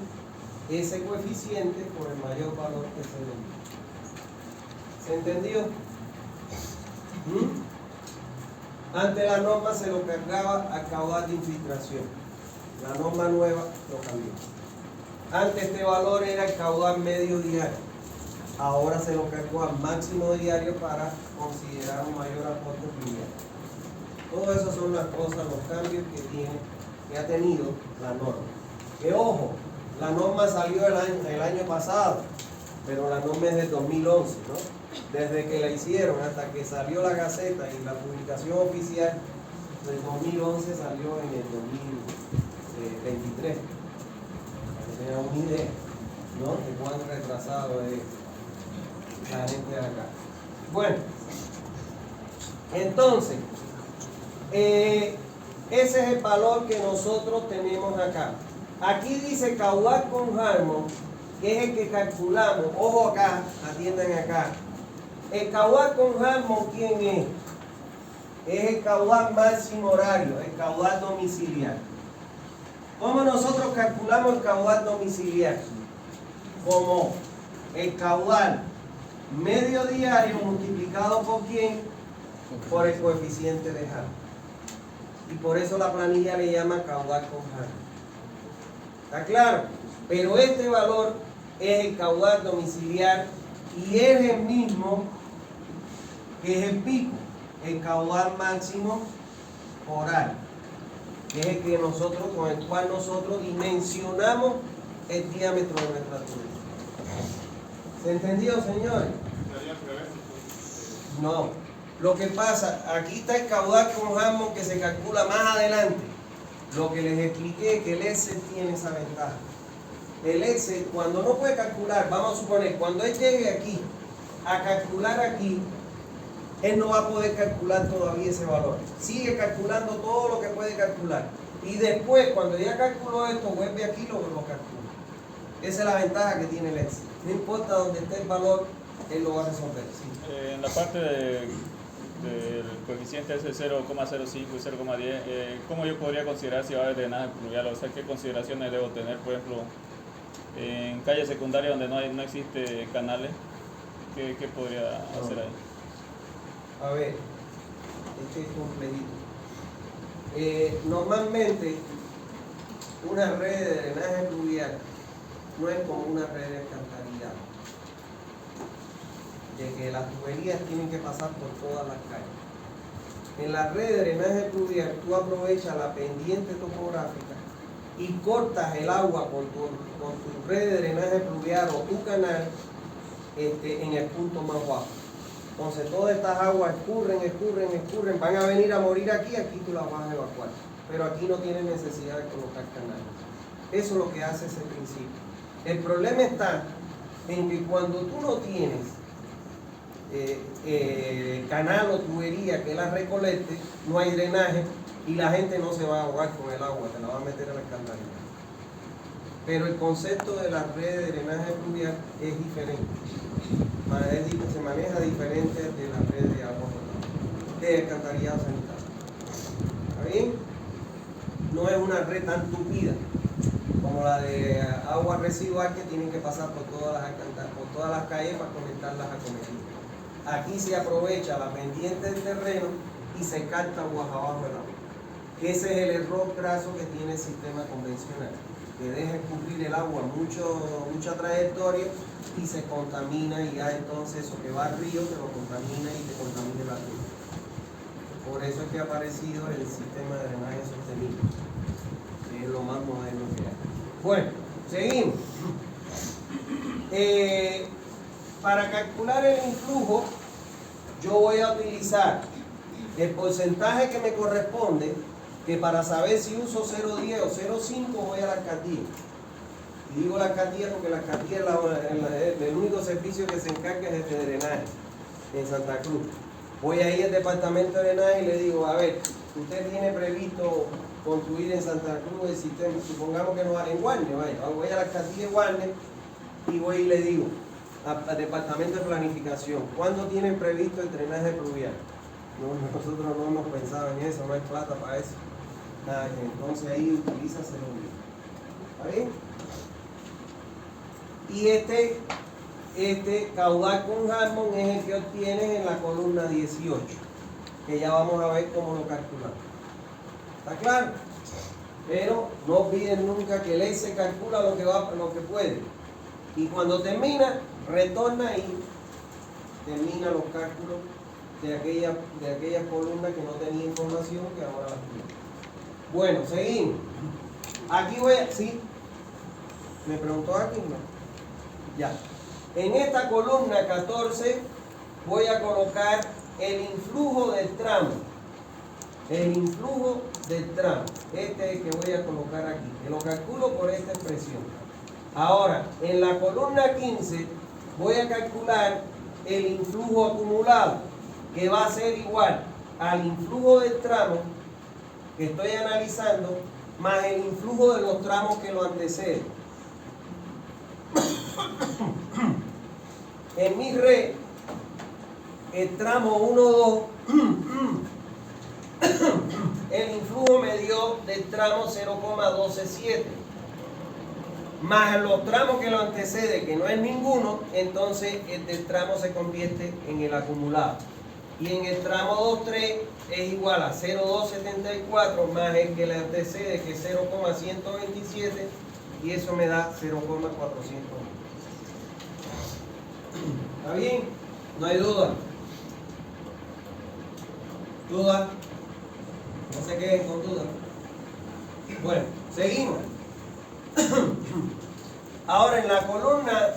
ese coeficiente por el mayor valor que se le dio. ¿Se entendió? Antes la norma se lo cargaba al caudal de infiltración. La norma nueva lo cambió. Antes este valor era el caudal medio diario. Ahora se lo cargó al máximo diario para considerar un mayor aporte pluvial. Todo eso son las cosas, los cambios que ha tenido la norma. Que ojo, la norma salió el año pasado, pero la norma es del 2011, ¿no? Desde que la hicieron hasta que salió la Gaceta y la publicación oficial del 2011 salió en el 2023. Para que tengan una idea, ¿no? De cuán retrasado es la gente de acá. Bueno, entonces, ese es el valor que nosotros tenemos acá. Aquí dice caudal con Harmon, que es el que calculamos. Ojo acá, atiendan acá. El caudal con Harmon, ¿quién es? Es el caudal máximo horario, el caudal domiciliar. ¿Cómo nosotros calculamos el caudal domiciliar? Como el caudal medio diario multiplicado por ¿quién? Por el coeficiente de Harmon. Y por eso la planilla le llama caudal con Harmon. ¿Está claro? Pero este valor es el caudal domiciliar y es el mismo que es el pico, el caudal máximo oral, que es el que nosotros, con el cual nosotros dimensionamos el diámetro de nuestra tubería. ¿Se entendió, señores? No. Lo que pasa, aquí está el caudal con Harmon que se calcula más adelante. Lo que les expliqué, que el Excel tiene esa ventaja. El Excel, cuando no puede calcular, vamos a suponer, cuando él llegue aquí, a calcular aquí, él no va a poder calcular todavía ese valor. Sigue calculando todo lo que puede calcular. Y después, cuando ya calculó esto, vuelve aquí y lo calcula. Esa es la ventaja que tiene el Excel. No importa dónde esté el valor, él lo va a resolver. Sí. En la parte del coeficiente ese 0,05 y 0,10, ¿cómo yo podría considerar si va a haber drenaje pluvial? O sea, ¿qué consideraciones debo tener, por ejemplo, En calles secundarias donde no existe canales, ¿qué podría hacer ahí? A ver, este es complejito. Normalmente, una red de drenaje pluvial no es como una red de alcantarillado, de que las tuberías tienen que pasar por todas las calles. En la red de drenaje pluvial, tú aprovechas la pendiente topográfica y cortas el agua con tu red de drenaje pluvial o tu canal en el punto más bajo. Entonces todas estas aguas escurren, van a venir a morir aquí tú las vas a evacuar. Pero aquí no tienes necesidad de colocar canales. Eso es lo que hace ese principio. El problema está en que cuando tú no tienes canal o tubería que la recolecte, no hay drenaje y la gente no se va a ahogar con el agua, te la va a meter a la alcantarilla. Pero el concepto de la red de drenaje pluvial es diferente. Se maneja diferente de la red de agua potable, de alcantarillado sanitario. ¿Está bien? No es una red tan tupida como la de agua residual que tienen que pasar por todas las calles para conectarlas a cometidas. Aquí se aprovecha la pendiente del terreno y se capta aguas abajo del agua. Ese es el error graso que tiene el sistema convencional, que deja escurrir el agua mucha trayectoria y se contamina, y ya entonces eso que va al río te lo contamina y te contamina la río. Por eso es que ha aparecido el sistema de drenaje sostenible, que es lo más moderno que hay. Bueno, seguimos. Para calcular el influjo, yo voy a utilizar el porcentaje que me corresponde, que para saber si uso 0,10 o 0,5 voy a la alcaldía. Y digo la alcaldía porque la alcaldía es el único servicio que se encarga es de drenaje en Santa Cruz. Voy a ir al departamento de drenaje y le digo, a ver, usted tiene previsto construir en Santa Cruz el sistema, supongamos que no va en Guarne, voy a la alcaldía de Guarne y voy y le digo al departamento de planificación, ¿cuándo tienen previsto el drenaje pluvial? No, nosotros no hemos pensado en eso, no hay plata para eso. Entonces ahí utiliza 0,10. ¿Está bien? Y este caudal con Hartman es el que obtienes en la columna 18, que ya vamos a ver cómo lo calculamos. ¿Está claro? Pero no olviden nunca que ley se calcula lo que puede. Y cuando termina, retorna y termina los cálculos de aquellas columnas que no tenía información que ahora las tiene. Bueno, seguimos. Aquí voy a... ¿Sí? ¿Me preguntó aquí? No. Ya. En esta columna 14 voy a colocar el influjo del tramo. El influjo del tramo. Este es el que voy a colocar aquí. Que lo calculo por esta expresión. Ahora, en la columna 15 voy a calcular el influjo acumulado, que va a ser igual al influjo del tramo que estoy analizando, más el influjo de los tramos que lo anteceden. En mi red, el tramo 1-2, el influjo me dio del tramo 0,127, más los tramos que lo anteceden, que no es ninguno, entonces el del tramo se convierte en el acumulado. Y en el tramo 2-3 es igual a 0,274 más el que le antecede, que es 0,127, y eso me da 0,400. ¿Está bien? No hay duda. ¿Duda? No se queden con duda. Bueno, seguimos. Ahora en la columna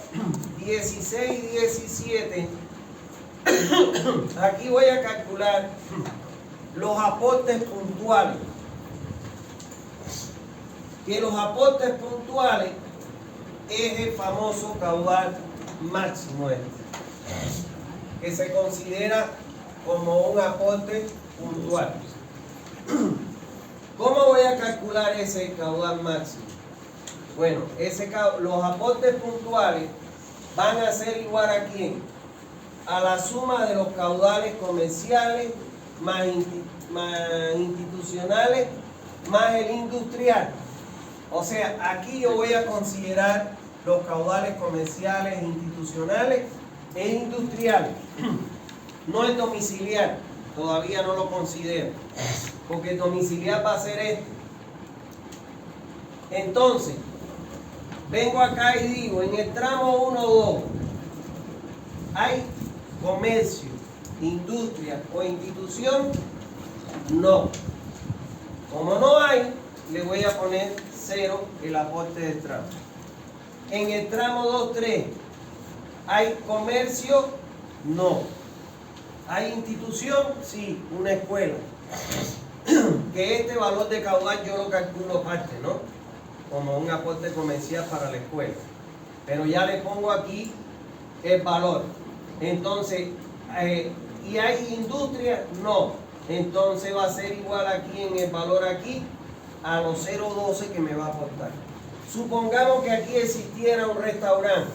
16 y 17, aquí voy a calcular los aportes puntuales. Que los aportes puntuales es el famoso caudal máximo, que se considera como un aporte puntual. ¿Cómo voy a calcular ese caudal máximo? Bueno, los aportes puntuales van a ser igual a ¿quién? A la suma de los caudales comerciales más institucionales más el industrial. O sea, aquí yo voy a considerar los caudales comerciales, institucionales e industriales. No es domiciliar, todavía no lo considero, porque el domiciliar va a ser este. Entonces, vengo acá y digo, en el tramo 1-2, ¿hay comercio, industria o institución? No. Como no hay, le voy a poner 0 el aporte del tramo. En el tramo 2-3, ¿hay comercio? No. ¿Hay institución? Sí, una escuela. Que este valor de caudal yo lo calculo aparte, ¿no? Como un aporte comercial para la escuela. Pero ya le pongo aquí el valor. Entonces, ¿y hay industria? No. Entonces va a ser igual aquí en el valor aquí a los 0,12 que me va a aportar. Supongamos que aquí existiera un restaurante.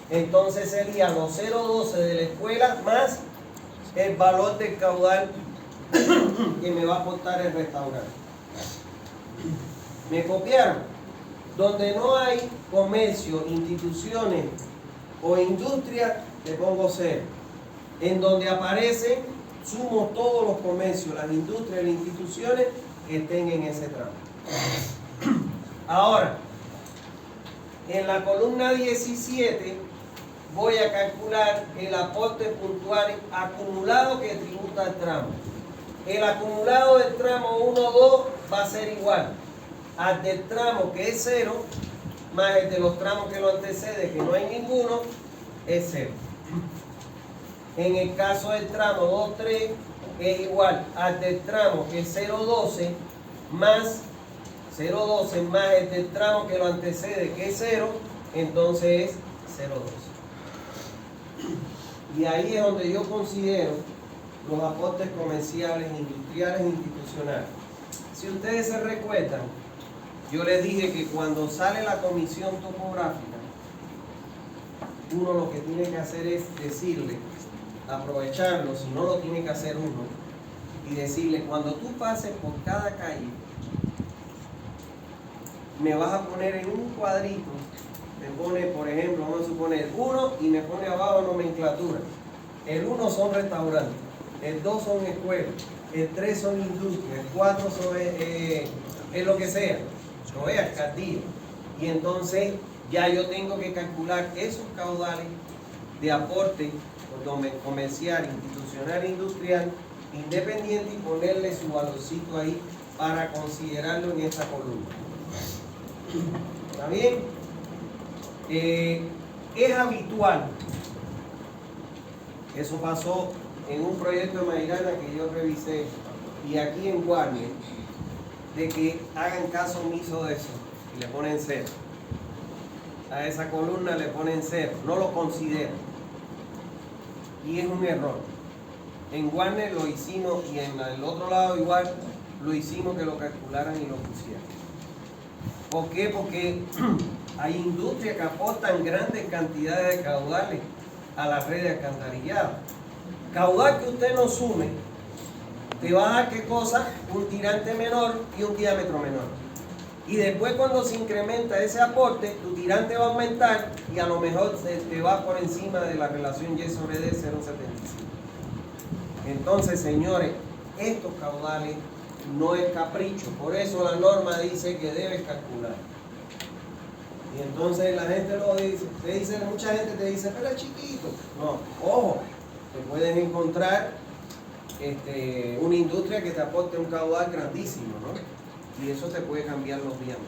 Entonces sería los 0,12 de la escuela más el valor del caudal que me va a aportar el restaurante. ¿Me copiaron? Donde no hay comercio, instituciones o industria, le pongo 0. En donde aparecen, sumo todos los comercios, las industrias, las instituciones que estén en ese tramo. Ahora, en la columna 17 voy a calcular el aporte puntual acumulado que tributa el tramo. El acumulado del tramo 1-2 va a ser igual al del tramo que es 0, más el de los tramos que lo antecede, que no hay ninguno, es 0. En el caso del tramo 2-3 es igual al del tramo que es 0,12 más 0,12 más el del tramo que lo antecede, que es 0, entonces es 0,12. Y ahí es donde yo considero los aportes comerciales, industriales e institucionales. Si ustedes se recuerdan, yo les dije que cuando sale la comisión topográfica, uno lo que tiene que hacer es decirle, aprovecharlo, si no lo tiene que hacer uno, y decirle, cuando tú pases por cada calle, me vas a poner en un cuadrito, me pone, por ejemplo, vamos a suponer 1 y me pone abajo nomenclatura. El 1 son restaurantes, el 2 son escuelas, el 3 son industrias, el 4 son es lo que sea, no es alcaldía. Y entonces ya yo tengo que calcular esos caudales de aporte comercial, institucional e industrial independiente y ponerle su valorcito ahí para considerarlo en esta columna. ¿Está bien? Es habitual, eso pasó en un proyecto de Mairana que yo revisé y aquí en Warner, de que hagan caso omiso de eso y le ponen 0. A esa columna le ponen 0, no lo consideran. Y es un error. En Warner lo hicimos y en el otro lado igual lo hicimos que lo calcularan y lo pusieran. ¿Por qué? Porque hay industrias que aportan grandes cantidades de caudales a la red de alcantarillado. Caudal que usted no sume, te va a dar ¿qué cosa? Un tirante menor y un diámetro menor. Y después cuando se incrementa ese aporte, tu tirante va a aumentar y a lo mejor te va por encima de la relación Y sobre D 0,75. Entonces, señores, estos caudales no es capricho. Por eso la norma dice que debes calcular. Y entonces la gente lo dice, mucha gente te dice, pero es chiquito. No, ojo, te pueden encontrar una industria que te aporte un caudal grandísimo, ¿no? Y eso te puede cambiar los diámetros.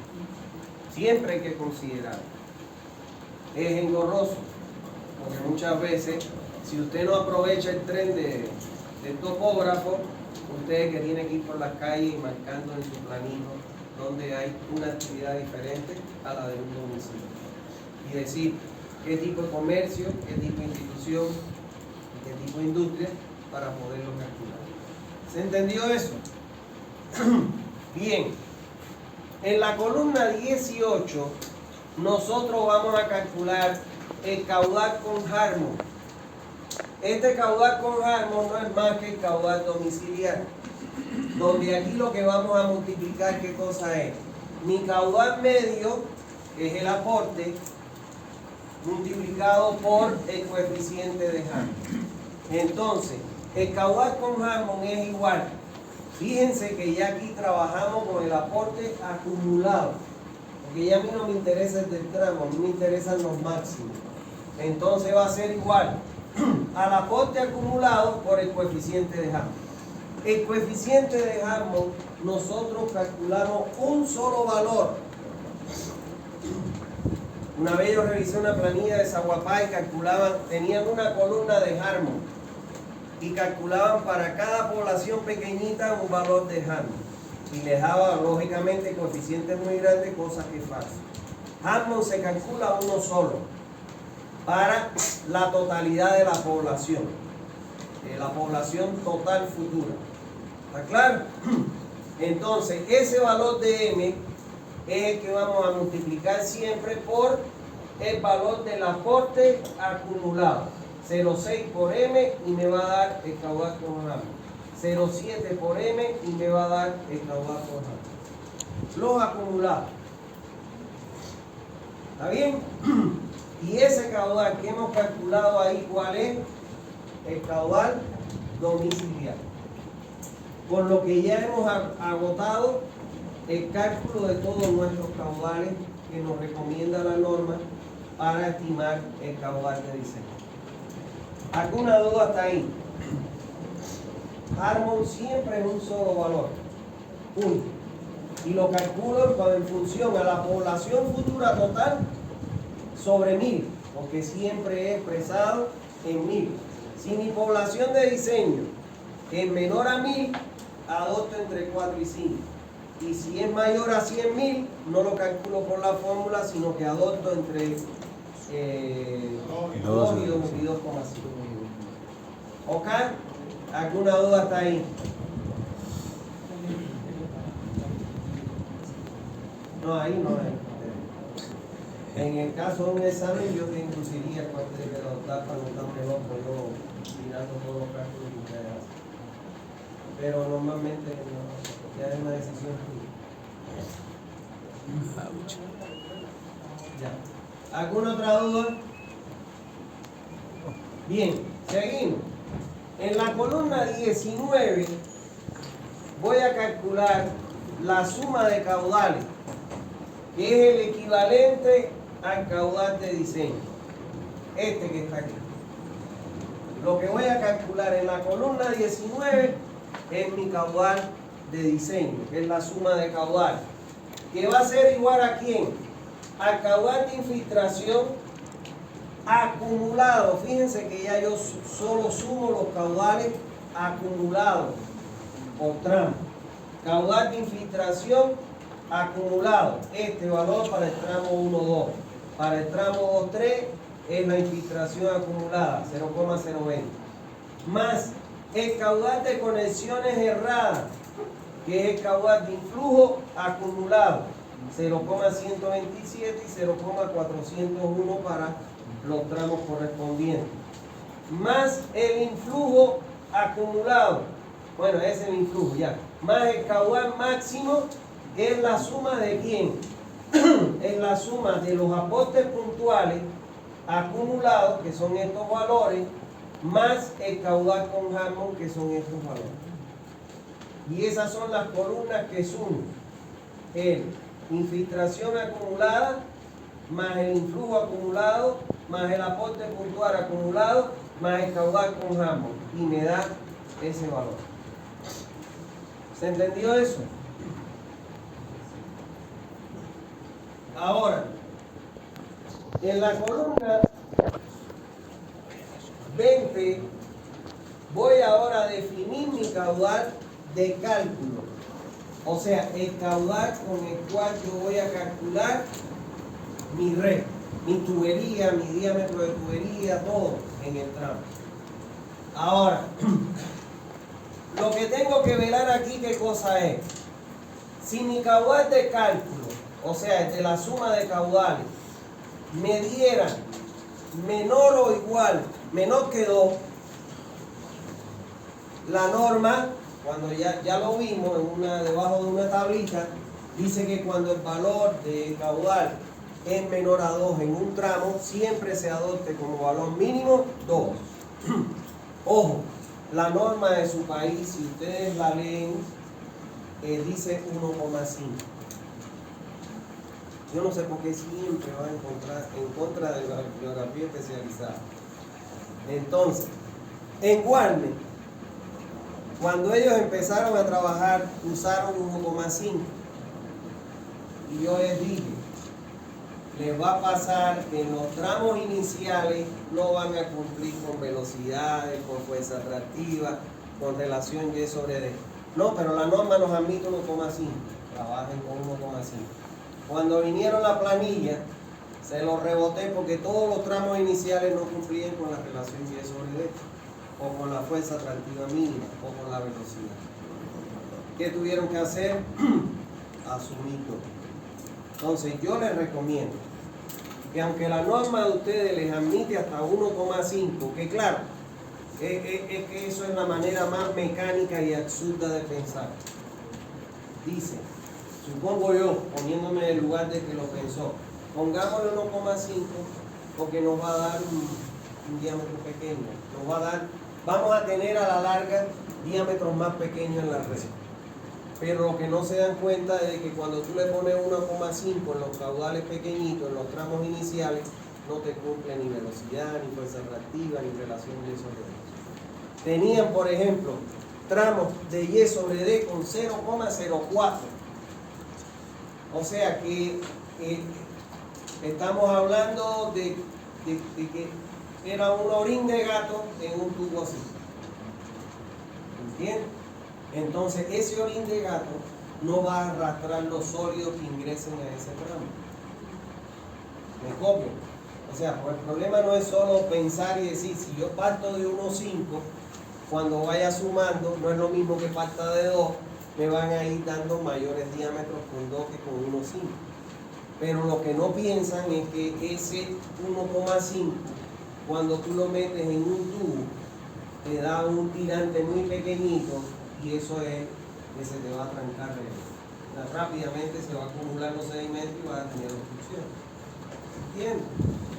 Siempre hay que considerar. Es engorroso, porque muchas veces, si usted no aprovecha el tren del topógrafo, usted que tiene que ir por las calles y marcando en su planito donde hay una actividad diferente a la de un domicilio. Y decir qué tipo de comercio, qué tipo de institución y qué tipo de industria para poderlo calcular. ¿Se entendió eso? Bien, en la columna 18 nosotros vamos a calcular el caudal con Harmon. Este caudal con Harmon no es más que el caudal domiciliario, donde aquí lo que vamos a multiplicar, ¿qué cosa es? Mi caudal medio, que es el aporte, multiplicado por el coeficiente de Hammond. Entonces, el caudal con Hammond es igual. Fíjense que ya aquí trabajamos con el aporte acumulado, porque ya a mí no me interesa el del tramo, a mí me interesan los máximos. Entonces va a ser igual al aporte acumulado por el coeficiente de Hammond. El coeficiente de Hammond, nosotros calculamos un solo valor. Una vez yo revisé una planilla de Zaguapá y calculaban, tenían una columna de Hammond y calculaban para cada población pequeñita un valor de Hammond y les daba lógicamente coeficientes muy grandes, cosas que falsan. Hammond se calcula uno solo para la totalidad de la población total futura. ¿Está claro? Entonces, ese valor de M es el que vamos a multiplicar siempre por el valor del aporte acumulado. 0,6 por M y me va a dar el caudal con Hammond. 0,7 por M y me va a dar el caudal con Hammond. Los acumulados. ¿Está bien? Y ese caudal que hemos calculado ahí, ¿cuál es? El caudal domiciliario. Por lo que ya hemos agotado el cálculo de todos nuestros caudales que nos recomienda la norma para estimar el caudal de diseño. ¿Alguna duda hasta ahí? Hammond siempre es un solo valor, único, y lo calculo en función a la población futura total sobre 1000, porque siempre he expresado en 1000. Si mi población de diseño es menor a 1000, adopto entre 4 y 5. Y si es mayor a 100.000, no lo calculo por la fórmula, sino que adopto entre 2 y 2,5. ¿Ok? ¿Alguna duda hasta ahí? No, ahí no hay. En el caso de un examen, yo te induciría cuál tiene que adoptar para no estarme loco yo mirando todos los cálculos que ustedes hacen. Pero normalmente no, ya es una decisión tuya. Ya. ¿Alguna otra duda? Bien, seguimos. En la columna 19 voy a calcular la suma de caudales, que es el equivalente al caudal de diseño, este que está aquí. Lo que voy a calcular en la columna 19 es mi caudal de diseño, que es la suma de caudal, que va a ser igual a ¿quién? Al caudal de infiltración acumulado. Fíjense que ya yo solo sumo los caudales acumulados por tramo. Caudal de infiltración acumulado, este valor para el tramo 1,2. Para el tramo 2,3 es la infiltración acumulada, 0,020. Más el caudal de conexiones erradas, que es el caudal de influjo acumulado, 0,127 y 0,401 para los tramos correspondientes. Más el influjo acumulado, bueno, ese es el influjo ya, más el caudal máximo, que es la suma de ¿quién? Es la suma de los aportes puntuales acumulados, que son estos valores, más el caudal con Hammond, que son estos valores. Y esas son las columnas que suman el infiltración acumulada, más el influjo acumulado, más el aporte puntual acumulado, más el caudal con Hammond, y me da ese valor. ¿Se entendió eso? Ahora, en la columna 20 voy ahora a definir mi caudal de cálculo, o sea, el caudal con el cual yo voy a calcular mi red, mi tubería, mi diámetro de tubería, todo en el tramo. Ahora, lo que tengo que velar aquí, ¿qué cosa es? Si mi caudal de cálculo, o sea, de la suma de caudales, me diera menor o igual, menor que 2, la norma, cuando ya lo vimos debajo de una tablita, dice que cuando el valor de caudal es menor a 2 en un tramo, siempre se adopte como valor mínimo 2. Ojo, la norma de su país, si ustedes la leen, dice 1,5. Yo no sé por qué siempre van a encontrar en contra de la bibliografía especializada. Entonces, en Warner, cuando ellos empezaron a trabajar, usaron 1,5. Y yo les dije, les va a pasar que en los tramos iniciales no van a cumplir con velocidades, con fuerza atractiva, con relación Y sobre D. No, pero la norma nos admite 1,5. Trabajen con 1,5. Cuando vinieron la planilla, se lo reboté porque todos los tramos iniciales no cumplían con la relación Y sobre D, o con la fuerza atractiva mínima, o con la velocidad. ¿Qué tuvieron que hacer? Asumirlo. Entonces yo les recomiendo que aunque la norma de ustedes les admite hasta 1,5, que claro, es que eso es la manera más mecánica y absurda de pensar. Dice, supongo yo, poniéndome en el lugar de que lo pensó, pongámosle 1,5 porque nos va a dar un diámetro pequeño, nos va a dar, vamos a tener a la larga diámetros más pequeños en la red. Pero lo que no se dan cuenta es de que cuando tú le pones 1,5 en los caudales pequeñitos, en los tramos iniciales, no te cumple ni velocidad, ni fuerza atractiva, ni relación Y sobre D. Tenían, por ejemplo, tramos de Y sobre D con 0,04. O sea que estamos hablando de que era un orín de gato en un tubo así. ¿Entiendes? Entonces ese orín de gato no va a arrastrar los sólidos que ingresen a ese tramo. ¿Me copio? O sea, pues el problema no es solo pensar y decir, si yo parto de 1,5, cuando vaya sumando, no es lo mismo que parta de 2, me van a ir dando mayores diámetros con 2 que con 1,5. Pero lo que no piensan es que ese 1,5, cuando tú lo metes en un tubo, te da un tirante muy pequeñito y eso es que se te va a trancar rápidamente, se va a acumular los sedimentos y vas a tener obstrucción. ¿Entiendes?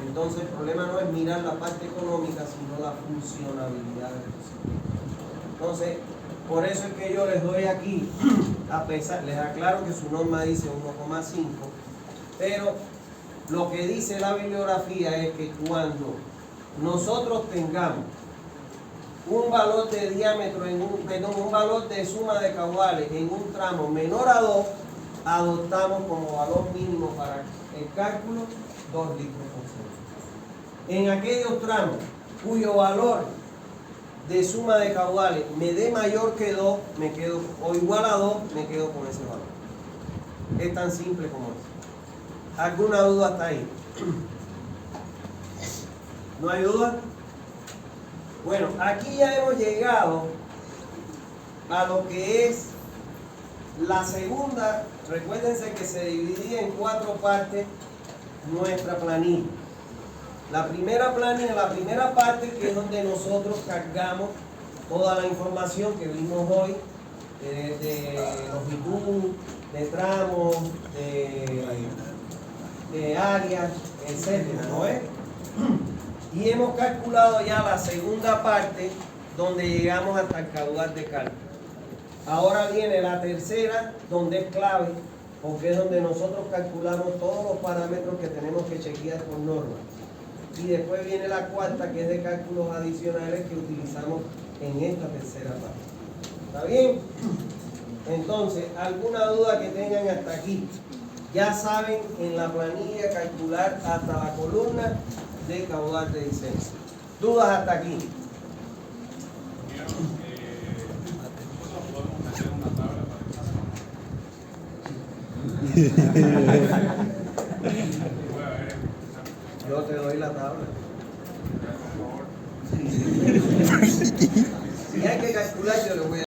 Entonces el problema no es mirar la parte económica, sino la funcionabilidad del sistema. Entonces, por eso es que yo les doy aquí, a pesar, les aclaro que su norma dice 1,5, pero lo que dice la bibliografía es que cuando nosotros tengamos un valor de diámetro, un valor de suma de caudales en un tramo menor a 2, adoptamos como valor mínimo para el cálculo 2 litros por segundo. En aquellos tramos cuyo valor de suma de caudales me dé mayor que 2, me quedo, o igual a 2, me quedo con ese valor. Es tan simple como eso. ¿Alguna duda hasta ahí? ¿No hay duda? Bueno, aquí ya hemos llegado a lo que es la segunda. Recuérdense que se dividía en 4 partes nuestra planilla. La primera planilla, la primera parte, que es donde nosotros cargamos toda la información que vimos hoy, de longitud, de tramos, de áreas, etcétera, ¿no es? Y hemos calculado ya la segunda parte, donde llegamos hasta el caudal de cálculo. Ahora viene la tercera, donde es clave, porque es donde nosotros calculamos todos los parámetros que tenemos que chequear por norma. Y después viene la cuarta, que es de cálculos adicionales que utilizamos en esta tercera parte. ¿Está bien? Entonces, ¿alguna duda que tengan hasta aquí? Ya saben en la planilla calcular hasta la columna de caudal de diseño. ¿Dudas hasta aquí? Nosotros podemos meter una tabla para Yo te doy la tabla. por favor. Si hay que calcular, yo le voy a